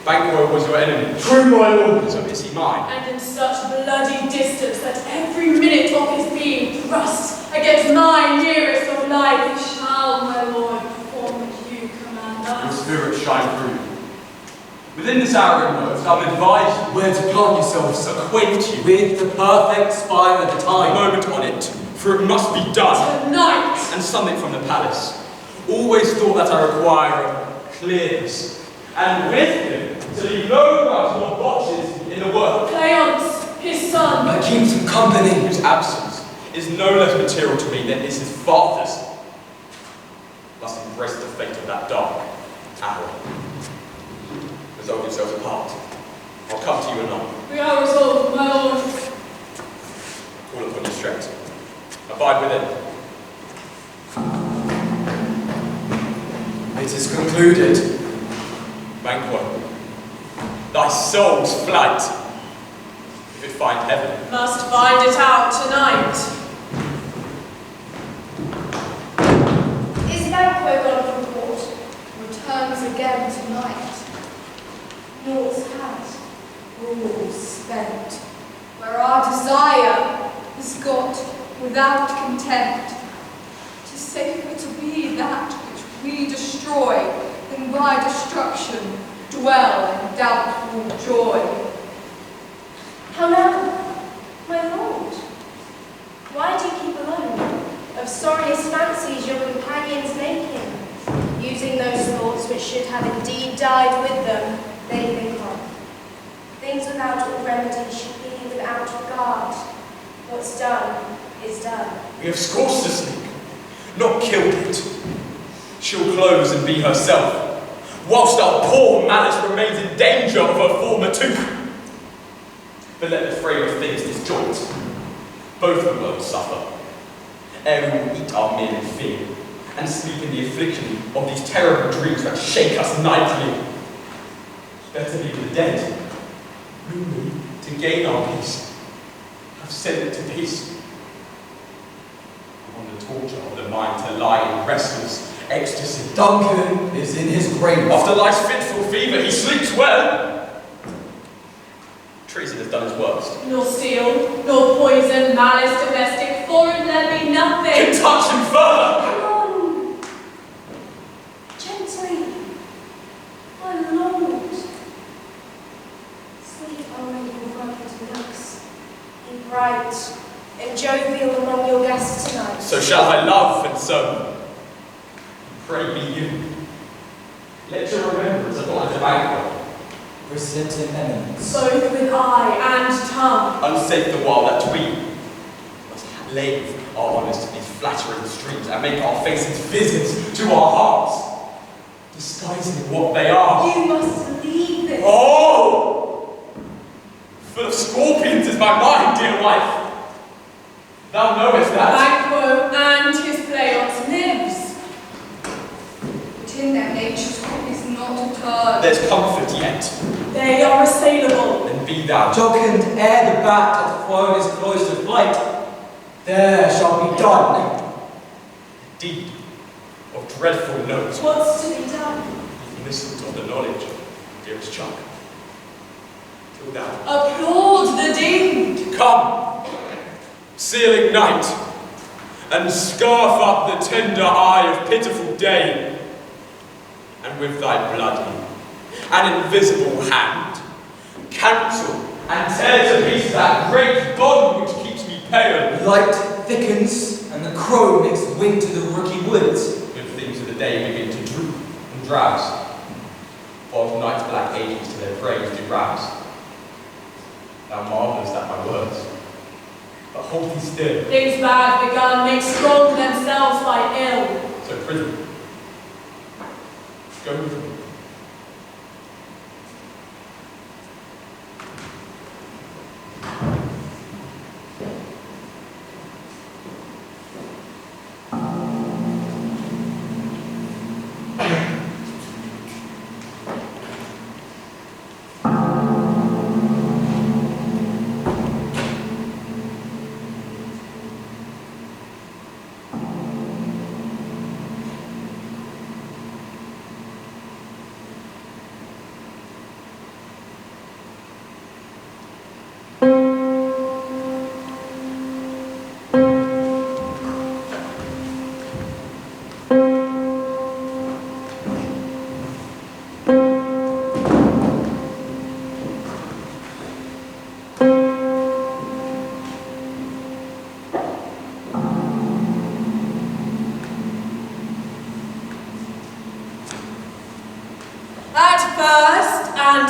Banquo was your enemy. True, my lord. So is he mine? And in such bloody distance that every minute of his being thrusts against my nearest of life shall, my lord, perform what you command Your us. spirit shine through. Within this hour and words, I'll advise you Where to plant yourselves, acquaint you with the perfect spire of the a time. moment on it, for it must be done. Tonight! And something from the palace. Always thought that I require clearness, and wisdom to leave no rust nor botches in the work. Cleonce, his son, But keeps him company. Whose absence is no less material to me than is his father's. Must embrace the fate of that dark hour. Resolve yourselves apart. I'll come to you anon. we are resolved, my lord. Call upon you straight. Abide within. It is concluded. Banquo, thy soul's flight, if it find heaven. Must find it out tonight. Is Banquo gone from court? Returns again tonight. Naught's had, all spent. Where our desire is got without contempt. 'Tis safer to be that which we destroy than by destruction dwell in doubtful joy. How now, my lord? Why do you keep alone? Of sorriest fancies your companions making, using those thoughts which should have indeed died with them, they think on. Things without all remedy should be without regard. What's done is done. We have scorched the snake, not killed it. She'll close and be herself, whilst our poor malice remains in danger of her former tooth. But let the frame of things disjoint. Both the worlds suffer. Ere we will eat our meal in fear, and sleep in the affliction of these terrible dreams that shake us nightly. Better be the dead, who, to gain our peace, have sent it to peace. On the torture of the mind to lie in restless ecstasy. Duncan is in his grave. After life's fitful fever, he sleeps well. Treason has done his worst. Nor steel, nor poison, malice, domestic, foreign, there be nothing. Can touch him further. Come on! Gently, my lord. Sleep only your rugged looks. Be bright and jovial among your guests tonight. So shall I love, and so pray be you. Let your remembrance abide the banquet. Presenting eminence. Both with eye and tongue. Unsafe the while that we, enslave our honours to these flattering streams and make our faces visits to our hearts, disguising what they are. You must leave this. Oh! Full of scorpions is my mind, dear wife. Thou knowest that. Banquo and his playoffs lives. But in their nature's is not returned. There's comfort yet. They are assailable. Then be thou. Jocund ere the bat hath flown his cloistered flight, there shall be done. Deed of dreadful note. What's to be done? Listen to the knowledge, dearest Chuck. Till thou. Applaud the deed. Come, sealing night, and scarf up the tender eye of pitiful day, and with thy bloody and invisible hand, cancel and tear to pieces that great bond which keeps me pale. Light thickens, and the crow makes wing to the rooky woods. Good things of the day begin to droop and drowse, while night's black ages to their praise do rouse. Thou marvellest at my words, but hold thee still. Things bad begun make strong themselves by ill. So prison, go with me.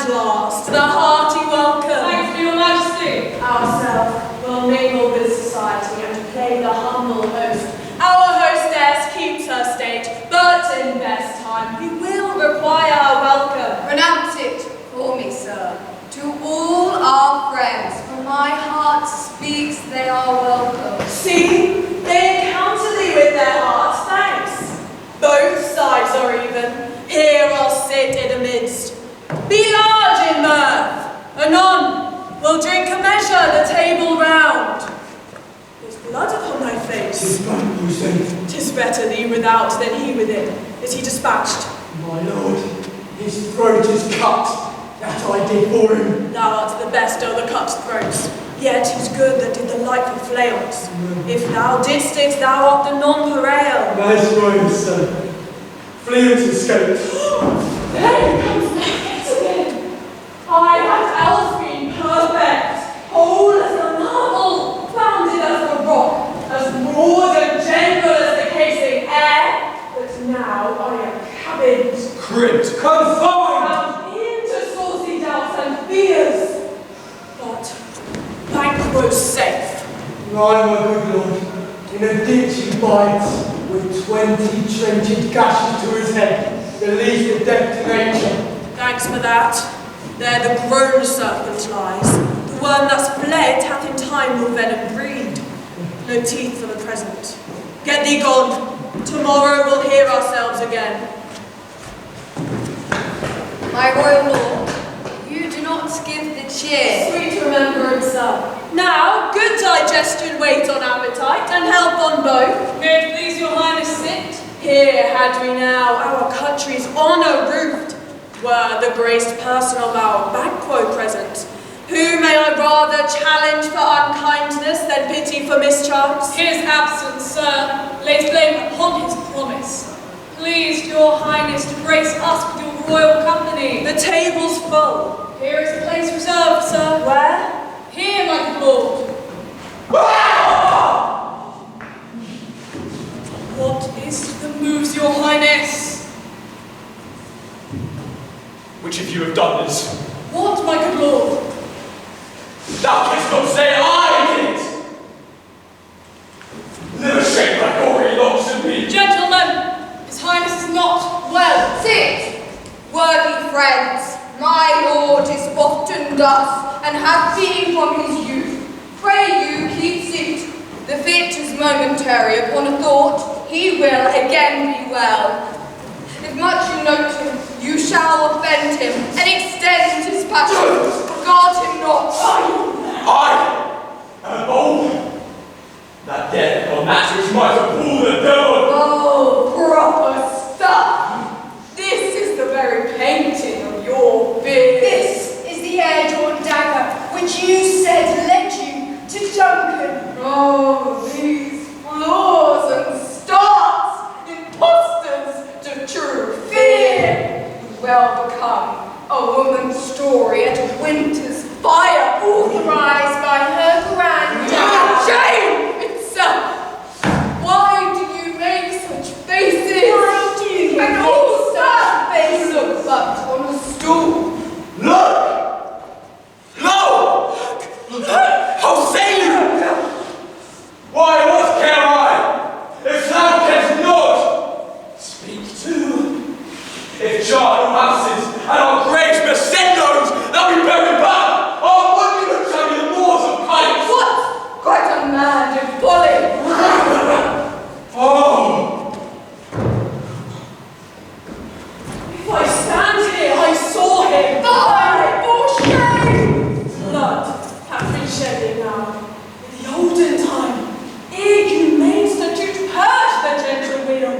Last, the hearty welcome. Thanks for your majesty. Ourself will mingle with society and play the humble host. Our hostess keeps her state, but in best time we will require a welcome. Pronounce it for me, sir. To all our friends, from my heart speaks they are welcome. See, they encounter thee with their hearts' thanks. Both sides are even. Here I'll sit in the midst. Be large in mirth. Anon, we'll drink a measure, the table round. There's blood upon thy face. 'Tis but you say. 'Tis better thee without than he within. Is he dispatched? My lord, his throat is cut. That I did for him. Thou art the best o' the cut throats. Yet he's good that did the like of flails. If thou didst it, thou art the nonpareil. Nice road, sir. Flee and escape. There comes Macbeth again. I had else been perfect, whole as the marble, founded as the rock, as broad and general as the casing air. But now I am cabined, Cribbed, confined! bound into saucy doubts and fears. But Banquo's safe. Lie, my good lord, in a ditch he bides, with 20 trenchant gashes to his head, the least of death to nature. Thanks for that. There the grown serpent lies. The worm that's bled hath in time will venom breed. No teeth for the present. Get thee gone. Tomorrow we'll hear ourselves again. My royal lord, you do not give the cheer. Sweet remembrance, sir. Now, good digestion wait on appetite and help on both. May it please your highness sit. Here had we now our country's honour roofed, were the graced person of our Banquo present. Who may I rather challenge for unkindness than pity for mischance? His absence, sir, lays blame upon his promise. Please your highness to grace us with your royal company. The table's full. Here is a place reserved, sir. Where? Here, my good lord. What is that moves your highness? Which of you have done this? What, my good lord? Thou canst not say I did it! momentary. Upon a thought, he will again be well. If much you note him, you shall offend him, and extend his passion. Regard him not. I am old. That death upon that which might have pulled the devil. Oh, proper stuff. This is the very painting of your beard. This is the air-drawn dagger which you said led you to Duncan. Oh, these flaws and starts, impostors to true fear. Well become a woman's story at a winter's fire, authorized by her granddad. Shame itself! Why do you make such faces? Why do you and make all such that faces? look but on a stool. Look! No! How say you? Why, what care I, if thou canst not speak to? If charnel houses and our graves crescendos that we bury back, our monuments shall be the moors of kites. What? Quite a mad and folly. Oh! If I stand here, I saw him. Fie, for shame! Blood hath been shedding now. In the olden time, ere humane statute purged the gentle widow.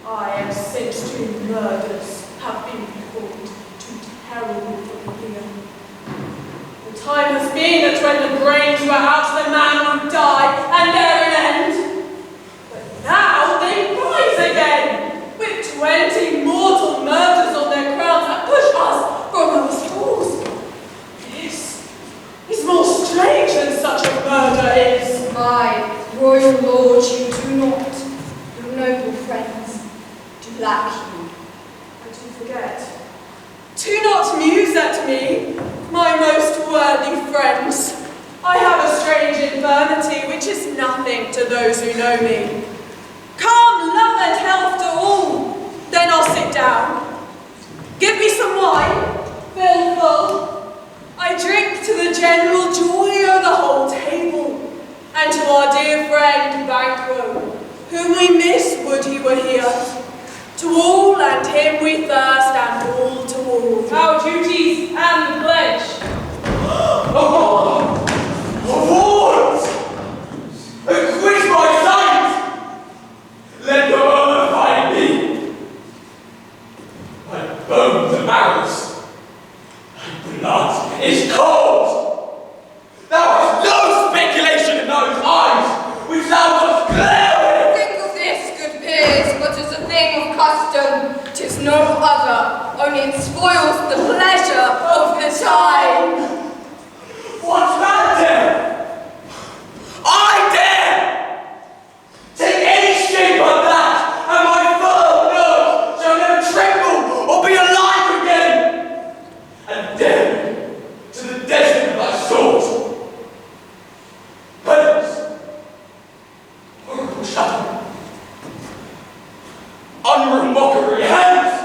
I am sent to murders, have been performed, too terrible for the ear. The time has been that when the brains were out, the man would die, and there an end. But now they rise again, with 20 mortal murders on their crowns that push us from our stalls. This is more strange than such a murder is. My royal lord, you do not, your noble friends, do lack you. I do forget. Do not muse at me, my most worthy friends. I have a strange infirmity which is nothing to those who know me. Come, love and health to all. Then I'll sit down. Give me some wine, fill full. I drink to the general joy of the whole table, and to our dear friend Banquo, whom we miss would he were here. To all and him we thirst, and all to all. Our duties and the pledge. Oh! Awards! Acquit my sight! Let the earth find me! My bones are marrows. My blood is cold! Thou hast no speculation in those eyes which thou dost glare with! Think of this, good peers, but as a thing of custom, 'tis no other, only it spoils the pleasure of the time. What's that dare? I dare! Take any shape but that, and my firm nerves shall never tremble or be alive again! And dare me to the desert of thy sword! Heavens! Horrible shadow! Unreal mockery, hands!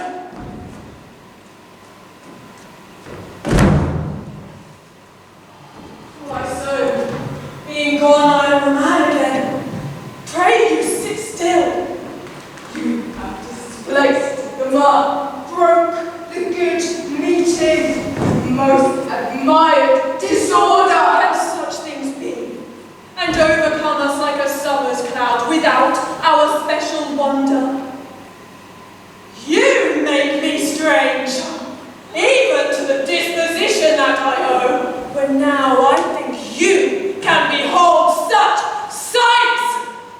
Why so? Being gone, I am a man again. Pray you sit still. You have displaced the mark, broke the good meeting, most admired disorder. Can such things be? And overcome us like a summer's cloud without our special wonder. You make me strange, even to the disposition that I owe, when now I think you can behold such sights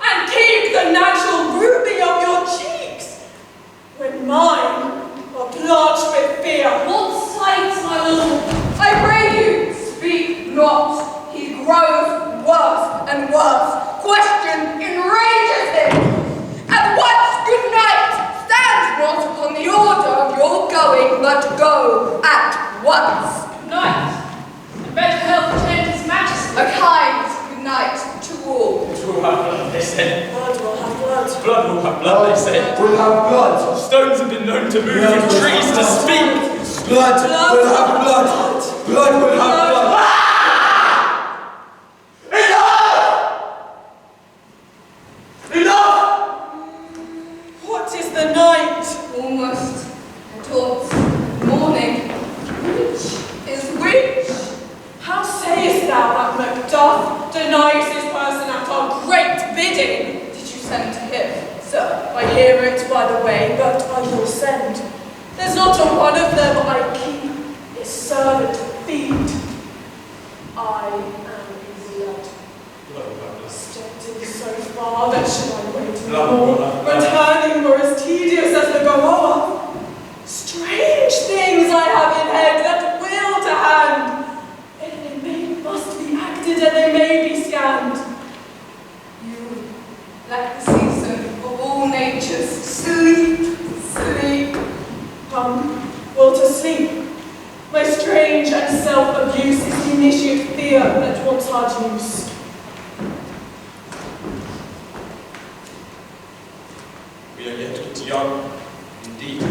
and keep the natural ruby of your cheeks, when mine are blanched with fear. What sights, my lord? I pray you, speak not. He grows worse and worse. Question enrages him. At once, good night. Stand not upon the order of your going, but go at once. Good night, and better health attend his majesty. A kind good night to all. It will have blood, they said. Blood will have blood. Blood will have blood, they said. We'll have blood. Stones have been known to move and trees to speak. Blood will have blood. Blood will have blood. Enough! bidding did you send to him? Sir, I hear it by the way, but I will send. There's not a one of them I keep, his servant feed. I am his lord. Stepped in so far that should I wait no more, returning were as tedious as the Gomorrah. Strange things I have in head that will to hand, and they must be acted and they may be scanned. You, like the season of all natures, sleep, sleep. Will to sleep. My strange and self-abuse is the initiate fear that wants hard use. We are yet young, indeed.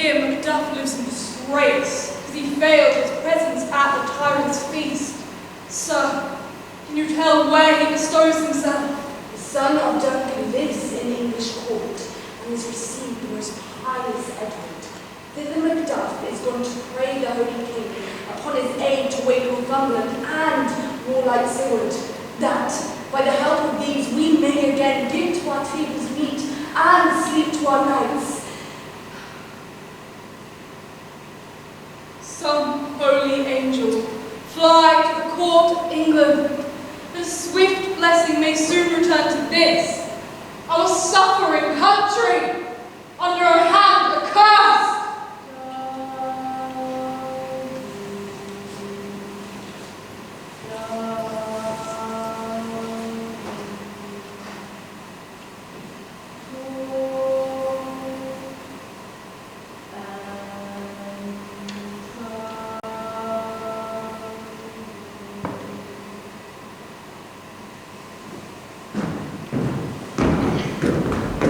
Macduff lives in disgrace because he failed his presence at the tyrant's feast. Sir, can you tell where he bestows himself? The son of Dagger lives in the English court and is received the most pious Edward. Thither Macduff is gone to pray the Holy King upon his aid to wake Northumberland and warlike Seward, that by the help of these we may again give to our tables meat and sleep to our nights. Some holy angel, fly to the court of England. The swift blessing may soon return to this, our suffering country, under a hand accursed.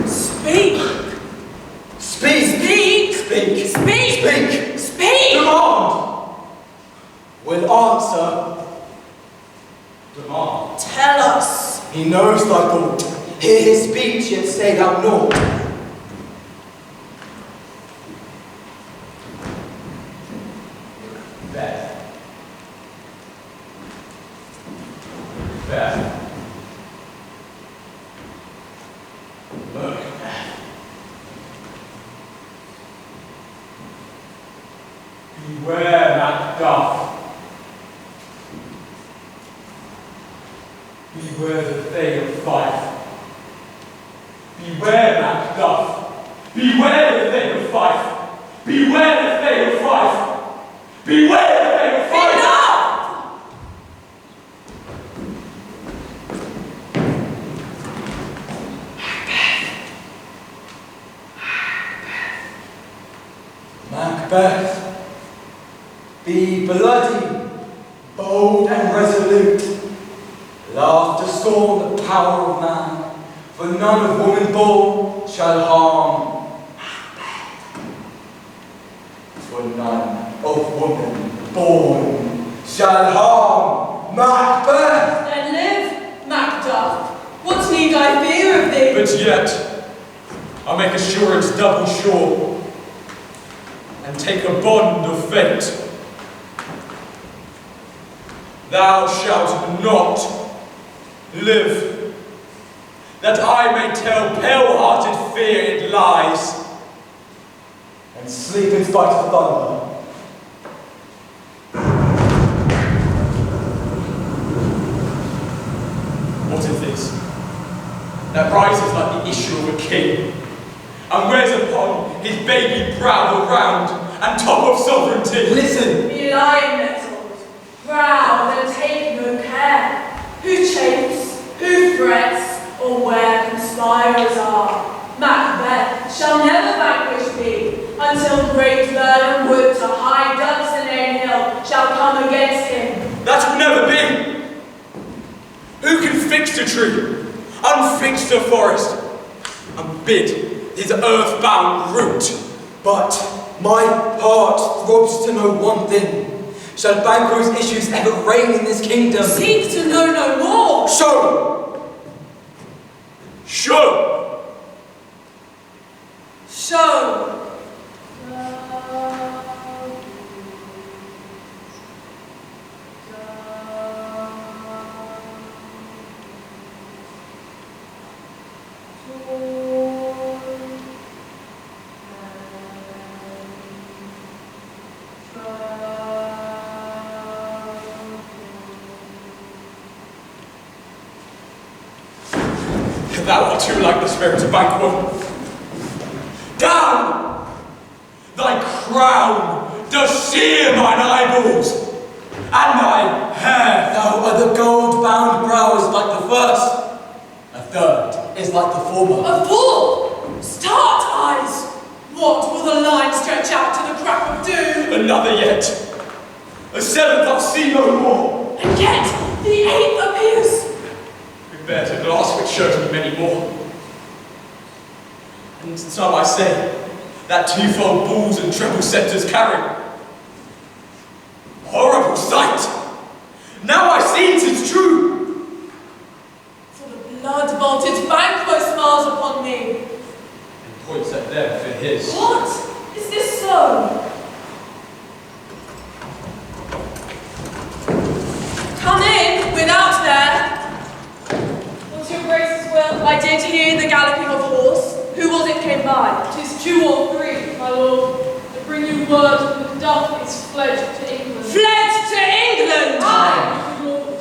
Speak! Speak! Speak! Speak! Speak! Speak! Speak! Demand! Will answer. Demand. Tell us. He knows thy thought. Hear his speech, yet say thou naught. Macbeth. Macbeth. Macbeth. Beware, Macduff. Beware the Thane of Fife. Beware, Macduff. Beware the Thane of Fife. Beware the Thane of Fife. Beware the Thane of Fife. Macbeth, be bloody, bold and resolute. Laugh to scorn the power of man, for none of woman born shall harm Macbeth. For none of woman born shall harm Macbeth. Then live, Macduff. What need I fear of thee? But yet, I'll make assurance double sure, and take a bond of fate. Thou shalt not live, that I may tell pale-hearted fear it lies, and sleep in spite of thunder. What is this that rises like the issue of a king, and wears upon his baby brow the round and top of sovereignty? Listen! Be lion-mettled, proud and take no care, who chafes, who frets, or where conspirers are. Macbeth shall never vanquish thee, until great Vernon Wood to high Dunsinane Hill shall come again tree, unfixed the forest, and bid his earthbound route. But my heart throbs to know one thing. Shall Banquo's issues ever reign in this kingdom? Seek to know no more. Show! Show! Show. Thou art too like the spirit of Banquo. Down! Thy crown does sear mine eyeballs, and thy hair. Thou other gold-bound brow is like the first, a third is like the former. A fool! Start, eyes! What will the line stretch out to the crack of doom? Another yet. A seventh I'll see no more. And yet the eighth appears. Bear to glass which shows me many more. And some I say, that twofold bulls and treble sceptres carry. Horrible sight! Now I see 'tis true. For the blood-vaulted Banquo smiles upon me. And points at them for his. What? Is this so? Come in, without there. What's your grace's will? I did hear the galloping of a horse. Who was it came by? 'Tis 2 or 3, my lord. To bring you word that Macduff is fled to England. Fled to England! Aye, my lord.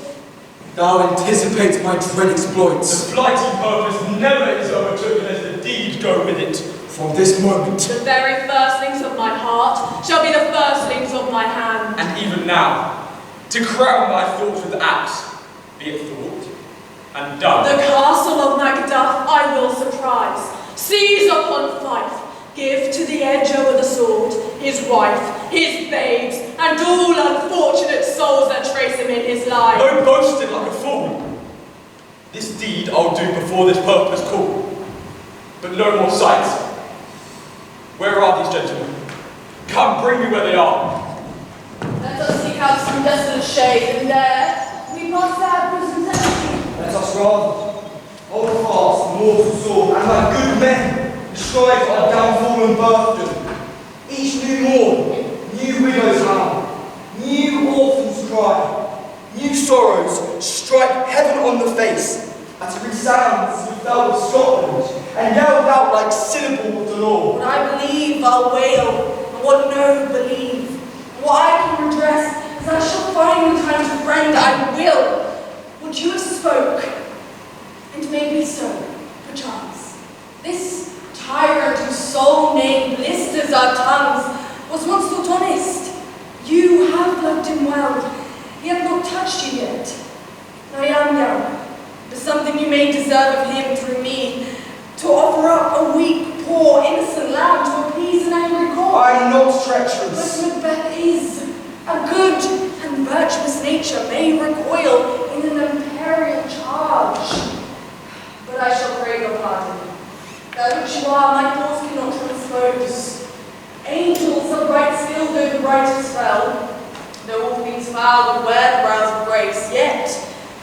Thou anticipate my dread exploits. The flighty purpose never is overtook unless the deed go with it. From this moment, The very firstlings of my heart shall be the firstlings of my hand. And even now, to crown thy thoughts with acts, be it thought and done. The castle of Macduff I will surprise, seize upon Fife, give to the edge over the sword, his wife, his babes, and all unfortunate souls that trace him in his line. No boasting like a fool. This deed I'll do before this purpose call. But no more sights. Where are these gentlemen? Come, bring me where they are. Let us seek out some desolate shade, and there we must have bosoms empty. Let us rather hold fast the mortal sword, and like good men, strive our downfall and birthdom. Each new morn, new widow's hour, new orphan's cry, new sorrows strike heaven on the face, as it resounds with bell of Scotland, and yelled out like syllable of the law. What I believe I'll wail, and what no believe. What I can redress, as I shall find the time to friend I will. What you have spoke, and may be so, perchance. This tyrant whose sole name blisters our tongues was once thought honest. You have loved him well. He hath not touched you yet. I am young, but something you may deserve of him through me, to offer up a weak, poor, innocent lamb to appease an angry god. I am not treacherous. But Macbeth is. A good and virtuous nature may recoil in an imperial charge. But I shall pray your pardon. That which you are, my thoughts cannot transpose. Angels of bright skill, though the brightest fell, though all things foul would wear the brows of grace, yet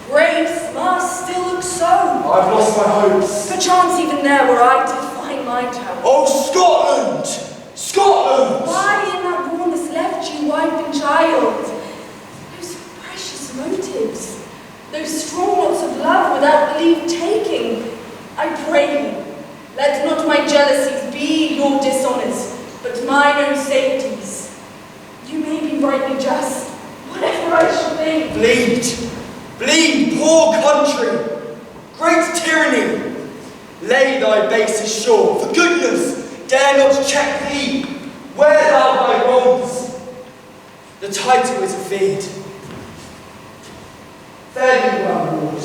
grace must still look so. I've lost my hopes. Perchance even there were I to find my tower. Oh, Scotland! Scotland! Why in that warness left you wife and child? Those precious motives, those strong knots of love without leave taking. I pray you, let not my jealousies be your dishonours, but mine own safeties. You may be rightly just, whatever I shall think. Bleed! Bleed, poor country! Great tyranny! Lay thy bases sure, for goodness, dare not check thee! Wear thou thy wrongs! The title is feared. Fare thee well, Lord.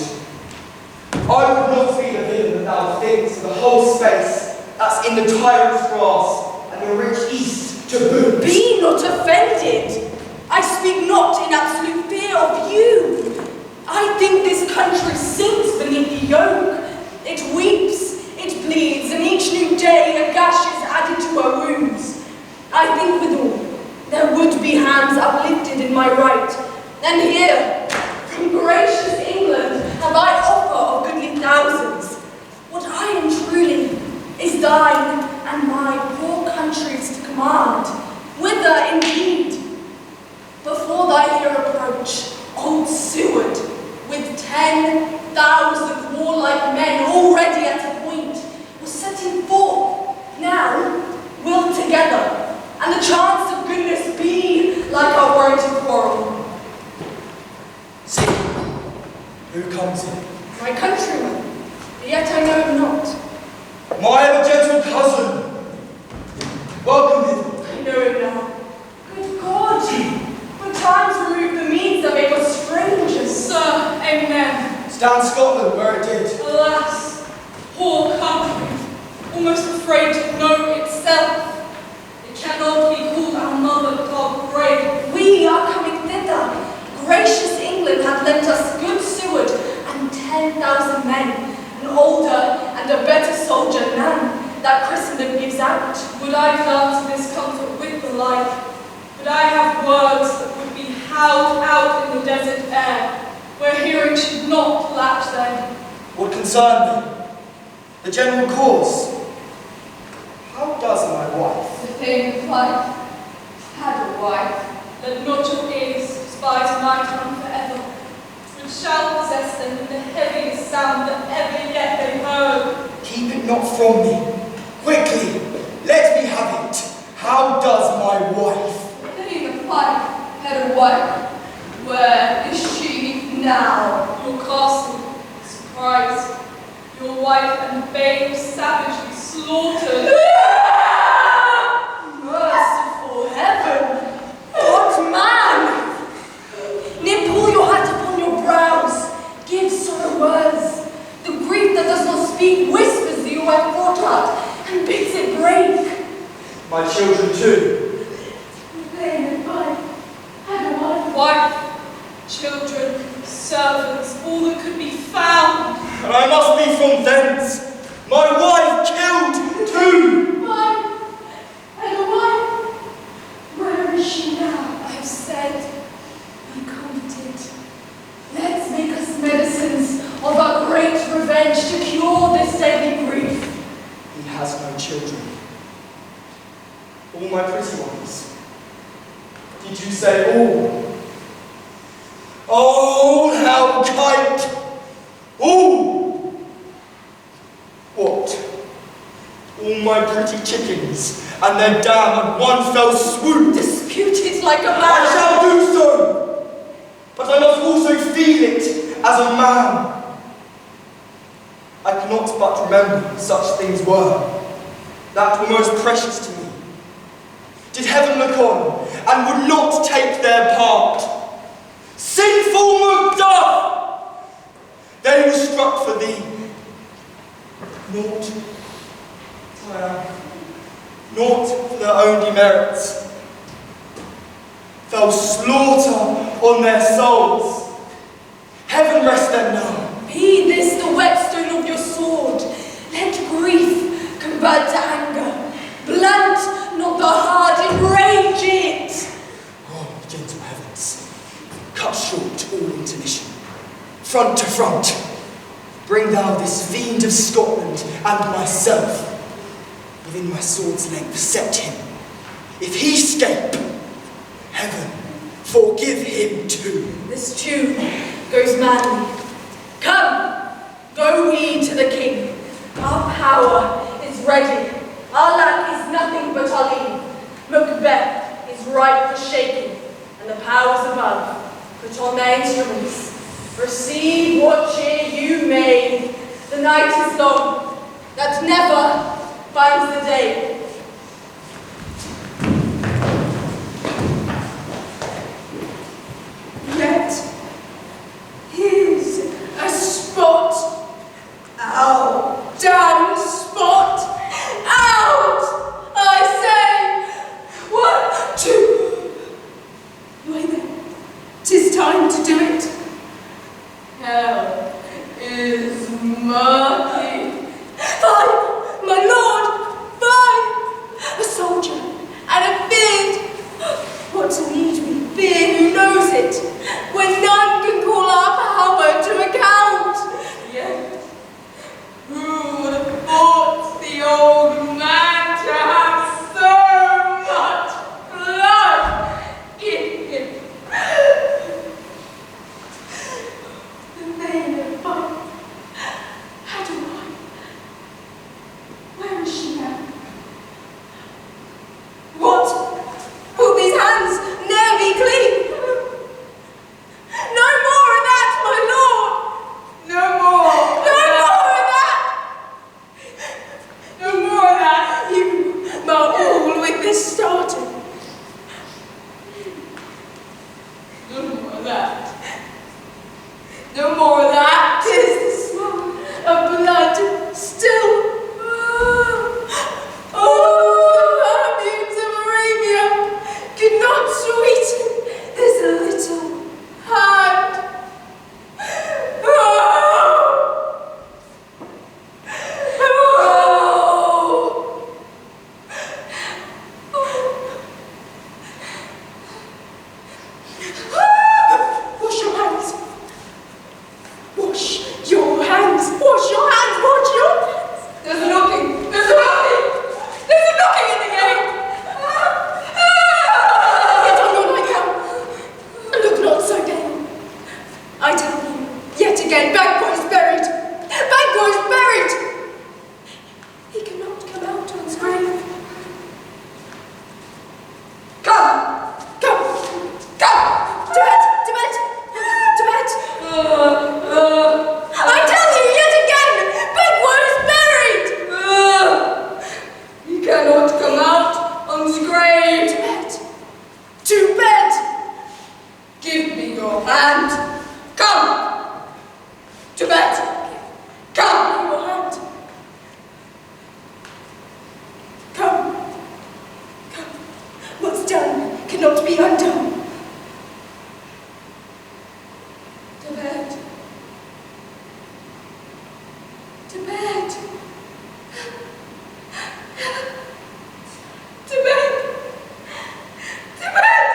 I would not be the villain that thou thinkest of the whole space that's in the tyrant's grasp and the rich east to boot. Be not offended. I speak not in absolute fear of you. I I think this country sinks beneath the yoke. It weeps, it bleeds, and each new day a gash is added to her wounds. I think withal, there would be hands uplifted in my right, and here, from gracious England, have I offer of goodly thousands. What I am truly is thine and my poor country's to command. Whither indeed? Before thy ear approach, old Seward, with 10,000 warlike men already at a point, was setting forth, now, will together, and the chance of goodness be like our wonted quarrel. See, who comes in? My countryman, yet I know him not. My ever gentle cousin. Welcome him. I know him now. Good God! When times removed the means that make us strangers. Sir, amen. Stand Scotland where it did. Alas, poor country, almost afraid to know itself. It cannot be called our mother God brave. We are coming thither. Gracious England hath lent us good Seward and 10,000 men, an older and a better soldier than that Christendom gives out. Would I grant this comfort with the life? Would I have words that would be howled out in the desert air, where hearing should not latch them? What concern me? The general cause. How does my wife? The thing of life had a wife. Let not your ears despise my tongue forever, which shall possess them with the heaviest sound that ever yet they heard. Keep it not from me. Quickly, let me have it. How does my wife? The thing of life had a wife. Where is she now? Your castle, surprised. Your wife and babe savagely slaughtered. Merciful heaven! What man! Nay, pull your hat upon your brows. Give sorrow words. The grief that does not speak whispers the wife forethought and bids it break. My children too. They had a wife. Wife, children, servants, all that could be found. And I must be from thence. My wife killed too. Wife, and a wife. Where is she now? I have said, Be comforted. Let's make us medicines of our great revenge to cure this deadly grief. He has no children. All my pretty ones. Did you say all? Oh, how kite! All! What? All my pretty chickens and their dam at one fell swoop. Disputed like a I man. shall do so, but I must also feel it as a man. I cannot but remember such things were, that were most precious to me. Did heaven look on and would not take their part? Sinful Macbeth! They were struck for thee. Naught for their own demerits. Fell slaughter on their souls. Heaven rest them now. Be this the whetstone of your sword. Let grief convert to anger. Blunt not the heart, enrage it. Oh, gentle heavens, cut short all intermission. Front to front, bring thou this fiend of Scotland and myself. Within my sword's length set him. If he escape, heaven, forgive him too. This tune goes madly. Come, go we to the king. Our power is ready. Our lack is nothing but our leave. Macbeth is ripe for shaking, and the powers above put on their instruments. Receive what cheer you may. The night is long, that never finds the day. Yet, here's a spot. Out, damned spot. Out! I say. 1, 2. Why then, 'tis time to do it. hell is murky. Fine, my lord, fine. A soldier and a beard. What's need we fear, who knows it, when none can call our power to account? Yet, who would have thought the old man to have so much blood in him? The vein of fire. How do I? Where is she now? What? Will these hands ne'er be clean? No more of that, my lord! No more! No more of that! No more of that! You are all with this starting. No more of that. No more of that. 'Tis the smell of blood still. Oh, the perfumes of Arabia could not sweeten this little hand. Oh! Wash your hands. Wash your hands. Wash your hands. Wash your hands. There's a knocking. There's a knocking. There's a knocking at the gate. Get on your nightgown. Look not so pale. I tell you, yet again, Banquo is buried. Banquo is buried. He cannot come out on his grave. Come. Come. Come. To bed. To bed. To bed. I tell you yet again, Banquo is buried. He cannot come out on his grave. To bed. To bed. Give me your hand. Come. To bed. Come. Your hand. Come. Come. What's done cannot be undone. To bed. To bed. To bed. To bed.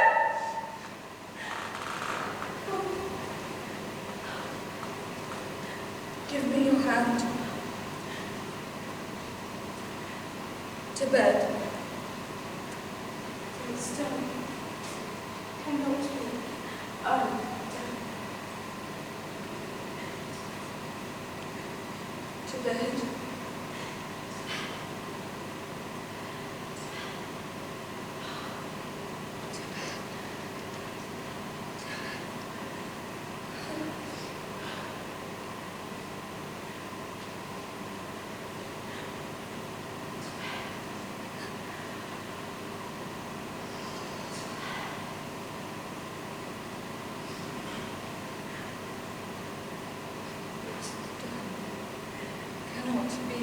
Give me your hand. To bed. It's done. Cannot be undone. To bed. Cannot be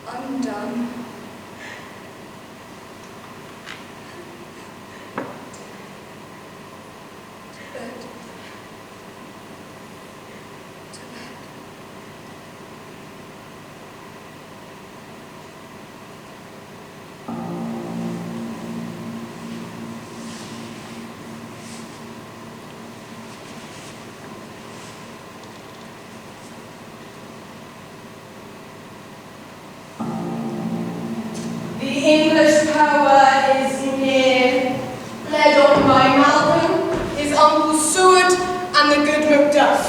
undone. To bed. To bed. The English power is near, led on by Malcolm, his uncle Seward, and the good Macduff.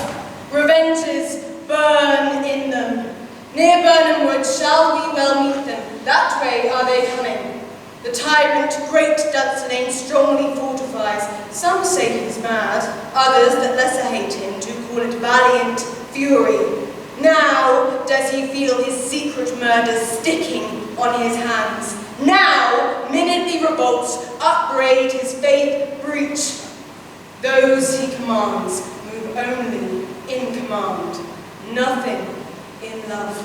Revenges burn in them. Near Burnham Wood shall we well meet them. That way are they coming. The tyrant great Dunsinane strongly fortifies. Some say he's mad, others that lesser hate him do call it valiant fury. Now does he feel his secret murders sticking on his hands. Now minutely revolts, upbraid his faith breach. Those he commands move only in command, nothing in love.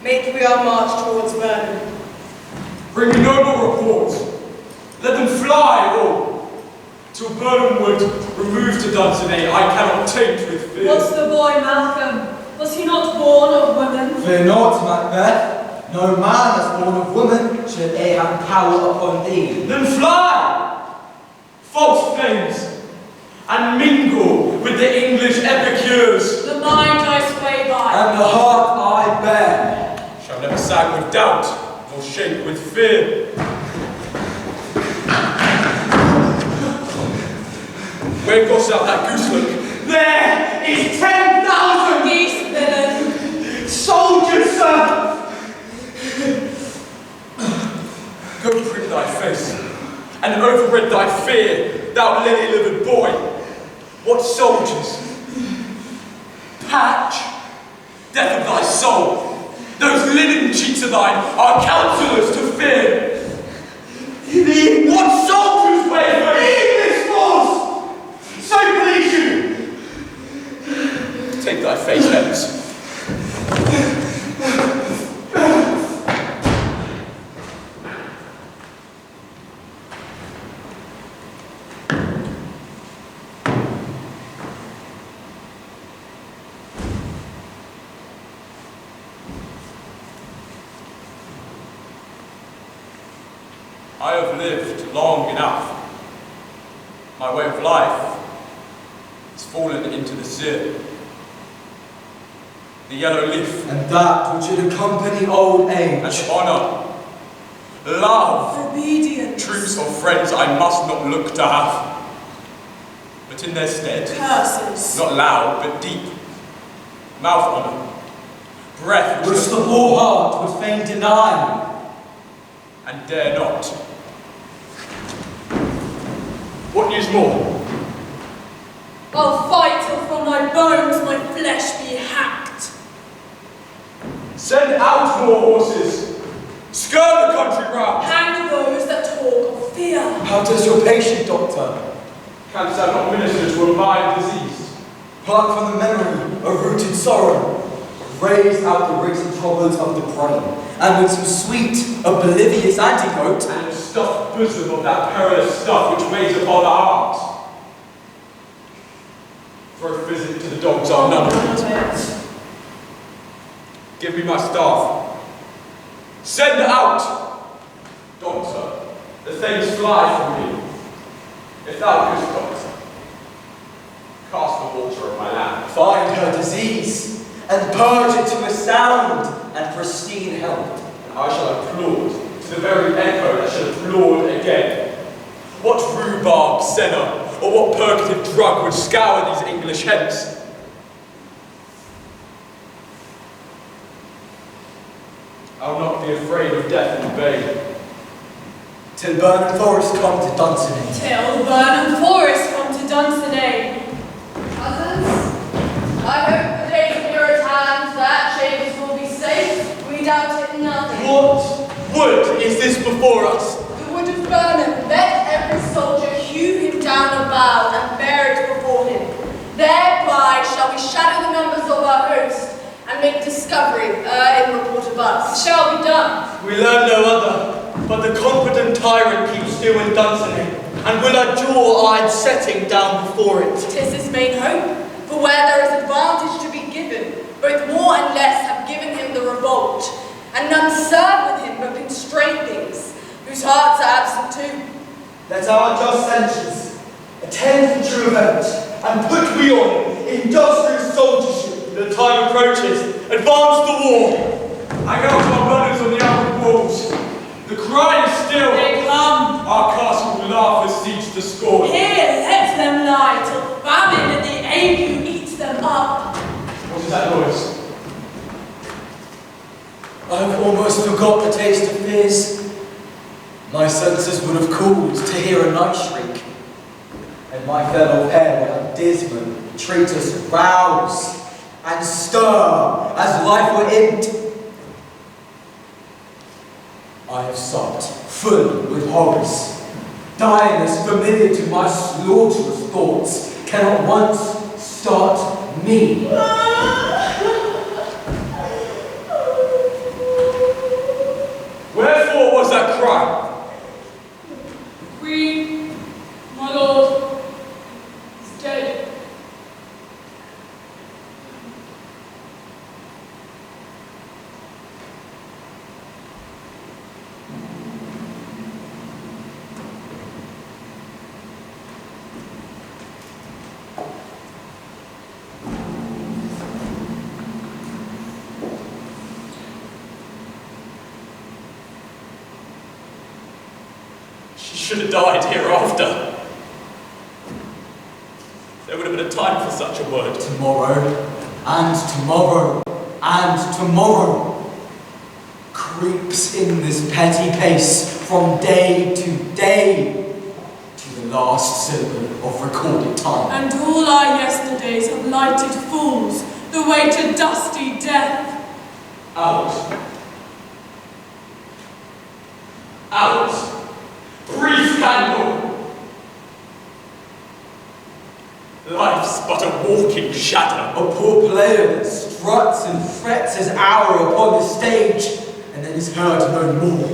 Make we our march towards Burnham. Bring me no more reports. Let them fly all. Till Burnham would remove to Dunsinane, I cannot taint with fear. What's the boy Malcolm? Was he not born of woman? Fear not, Macbeth. No man that's born of woman shall e'er have power upon thee. Then fly, false flames, and mingle with the English epicures. The mind I sway by. And the heart I bear Shall never sag with doubt, nor shake with fear. Where goes out that goose look? There is 10,000 Geese, villain. soldiers, sir! Go prick thy face, and overread thy fear, thou lily-livered boy. What soldiers? Patch, death of thy soul. Those linen cheeks of thine are counsellors to fear. What soldiers waver? English force! So please you! Take thy face hence. I have lived long enough. My way of life has fallen into the sea. The yellow leaf and that which should accompany old age. and honour, love, Obedience. troops of friends I must not look to have. But in their stead, Curses. not loud but deep, mouth honour, breath Which the poor heart would fain deny. and dare not. What news more? I'll fight till from my bones my flesh be hacked. Send out more horses. Skirm the country round. Hang those that talk of fear. How does your patient, doctor? Canst thou not minister to a mind diseased? Pluck from the memory a rooted sorrow. Raise out the written troubles of the brain, and with some sweet, oblivious antidote, And the stuffed bosom of that perilous stuff which weighs upon the heart. For a visit to the dogs are none of it. Give me my staff. Send out! Doctor, the things fly from me. If thou couldst, doctor, cast the water of my land. find her disease, and purge it to a sound and pristine health. And I shall applaud to the very echo that shall applaud again. What rhubarb, senna, or what purgative drug would scour these English heads? I'll not be afraid of death in vain. Till Burnham Forest come to Dunsinane. Till Burnham Forest come to Dunsinane. Cousins, I hope the day is near at hand that Chambers will be safe. We doubt it nothing. What wood is this before us? The wood of Burnham, let every soldier hew him down a bough and bear it before him. Thereby shall we shadow the numbers of our host and make discovery in report of us. It shall be done. We learn no other, but the confident tyrant keeps still in Dunsinane, and will our jaw-eyed setting down before it. 'Tis his main hope, for where there is advantage to be given, both more and less have given him the revolt, and none serve with him but constrain things, whose hearts are absent too. Let our just censures attend the true event, and put we on industrious soldiership. The time approaches. Advance the war. Hang out our banners on the outward walls. The cry is still. They come. Our castle will laugh as siege to scorn. Here, let them lie till famine and the ague eats them up. What is that noise? I've almost forgot the taste of fears. My senses would have cooled to hear a night shriek, and my fellow pair would have dismal, traitors rouse and stir as life were int. I have supped full with horrors. Dying familiar to my slaughterous thoughts cannot once start me. Wherefore was that cry? Queen, my lord, should have died hereafter. There would have been a time for such a word. Tomorrow, and tomorrow, and tomorrow creeps in this petty pace from day to day to the last syllable of recorded time. And all our yesterdays have lighted fools the way to dusty death. Hours. Hours. Brief candle. Life's but a walking shadow. A poor player that struts and frets his hour upon the stage, and then is heard no more.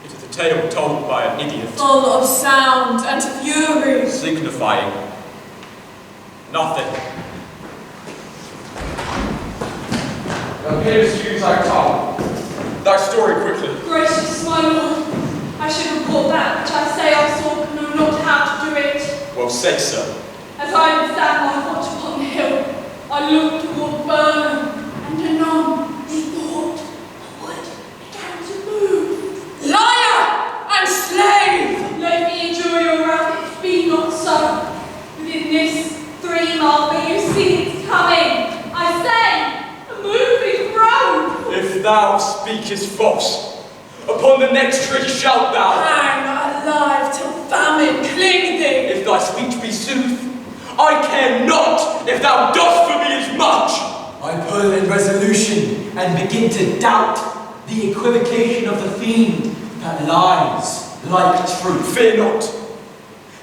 It is a tale told by an idiot. Full of sound and fury. Signifying nothing. Now here's use thy tongue. Thy story quickly. Gracious my lord, I should report that which I say I saw, but know not how to do it. Well, say so. As I understand my watch upon the hill, I looked toward Burnham, and anon, methought, the wood began to move. Liar and slave! Let me endure your wrath, it be not so. Within this 3 mile, may you see it coming. I say, a moving road. If thou speakest false, upon the next tree shalt thou Hang alive till famine cling thee. If thy speech be sooth, I care not if thou dost for me as much. I pull in resolution and begin to doubt the equivocation of the fiend that lies like truth. Fear not,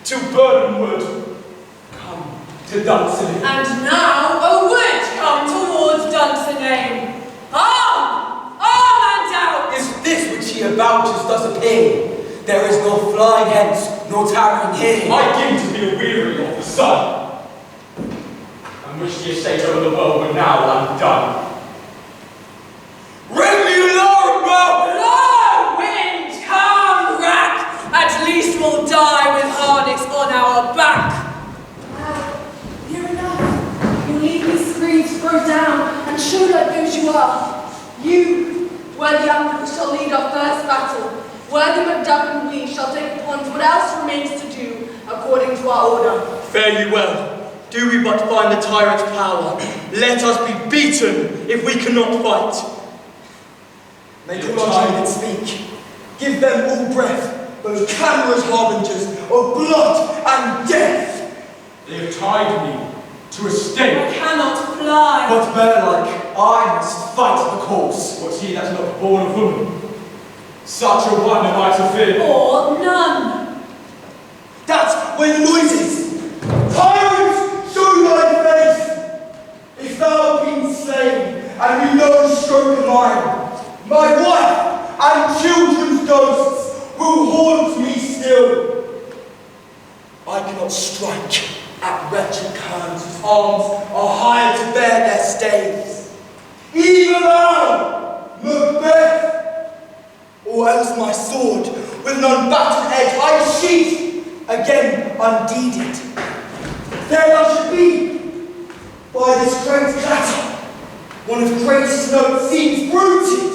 till Burnham would come to Dunsinane. And now a wood come towards Dunsinane. Arm! Arm and out! Is this which he avouches does appear? There is no flying hence, nor tarrying here. I begin to be weary of the sun, and wish the estate over the world were now undone. Ring you low, Blow, wind, come, rack! At least we'll die with harness on our back. Near enough. You leave these screens to grow down and show like those you are. You, worthy uncle, shall lead our first battle. Worthy Macduff and we shall take upon what else remains to do according to our order. Fare you well. Do we but find the tyrant's power, let us be beaten if we cannot fight. Make all our children speak. Give them all breath, those clamorous harbingers of blood and death. They have tied me to a stake. I cannot fly. But bear-like, I must fight the cause. What's he that's not born of woman? Such a one am I to fear. Or none. That's where the noise is. Tyrant, show thy face. If thou be slain, and be no stroke of mine, my wife and children's ghosts will haunt me still. I cannot strike at wretched hands whose arms are hired to bear their staves. Even thou, Macbeth, or else my sword with an unbattered edge I sheath again undeeded. There I should be, by this great clatter, one of greatest note seems rooted.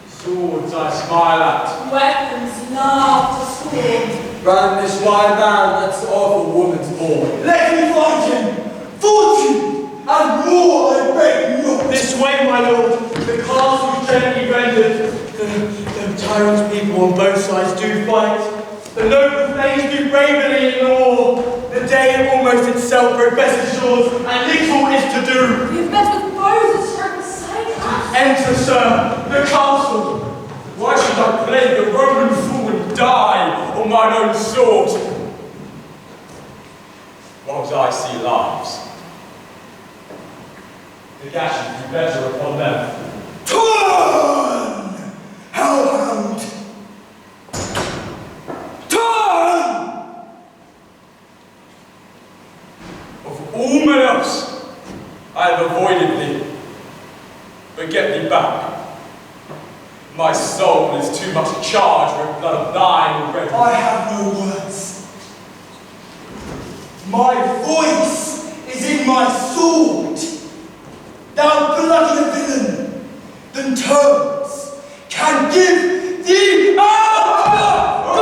Swords I smile at. Weapons laugh to scorn. Brandish my man that's of a woman's born. Let me find him, fortune, and more I beg not. This way, my lord, the castle's gently rendered. The tyrant's people on both sides do fight. The noble flames do bravely ignore. The day almost itself progresses shores, and little is to do. We have met with bows that strike beside us. Enter, sir, the castle. Why should I play the Roman fool and die on mine own sword? Whilst I see lives, the gashes be better upon them. Turn, hellhound! Turn! Of all men else, I have avoided thee, but get thee back. My soul is too much charged with blood of thine already. I have no words. My voice is in my sword. Thou bloodier villain than terms can give thee out!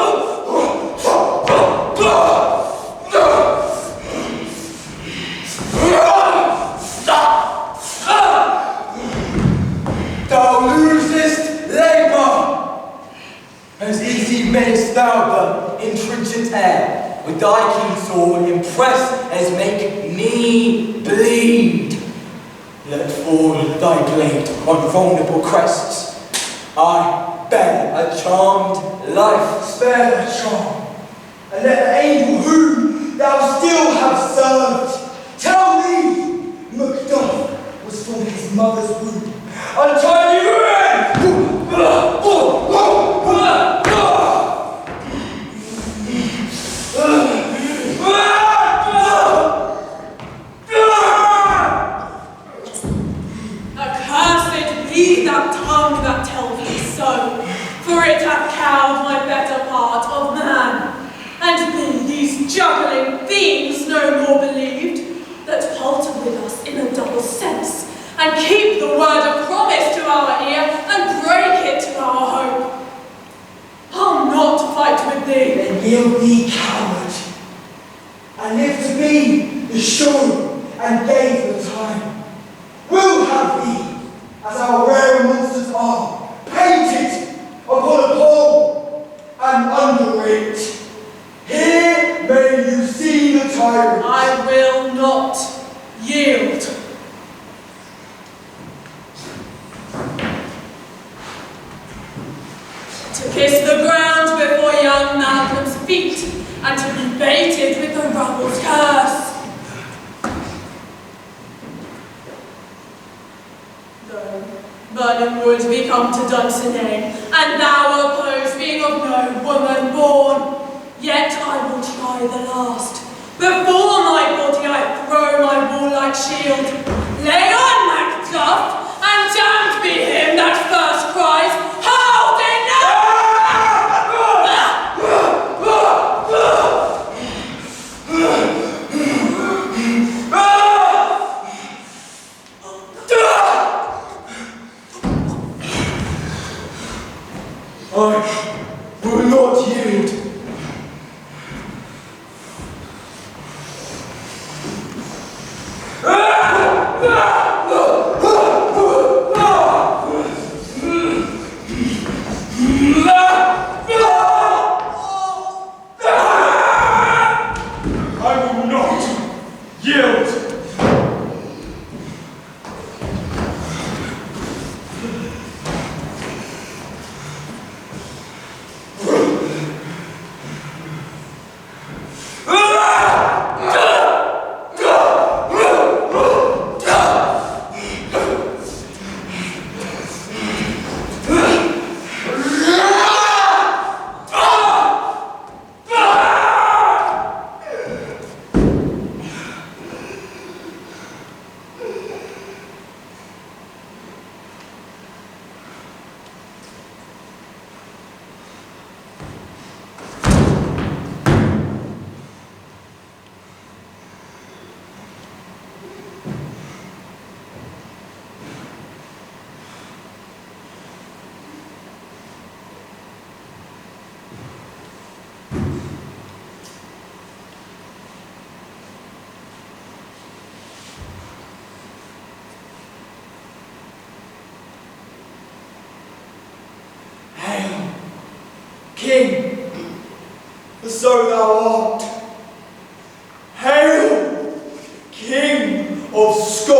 thy keen sword impress as make me bleed. Let fall thy blade on vulnerable crests. I bear a charmed life. Spare thy charm, and let the angel whom thou still have served tell thee Macduff was from his mother's womb. Untie you Accursed be that tongue that tells me so, for it hath cowed my better part of man. And be these juggling fiends no more believed, that palter with us in a double sense, and keep the word of promise to our ear, and break it to our hope. I'll not fight with thee. Then yield thee, coward, and live to be the show and gaze of time. We'll have thee, as our rare monsters are, painted upon a pole and under it. Here may you see the tyrant. I will not yield. To kiss the ground before young Malcolm's feet, and to be baited with the rubble's curse. Though Vernon would be come to Dunsinane, and thou opposed being of no woman born, yet I will try the last. Before my body I throw my warlike shield. Lay on, Macduff, and damned be him that first cries, "Hold it now!" I will not yield. King, for so thou art. Hail, King of Scotland!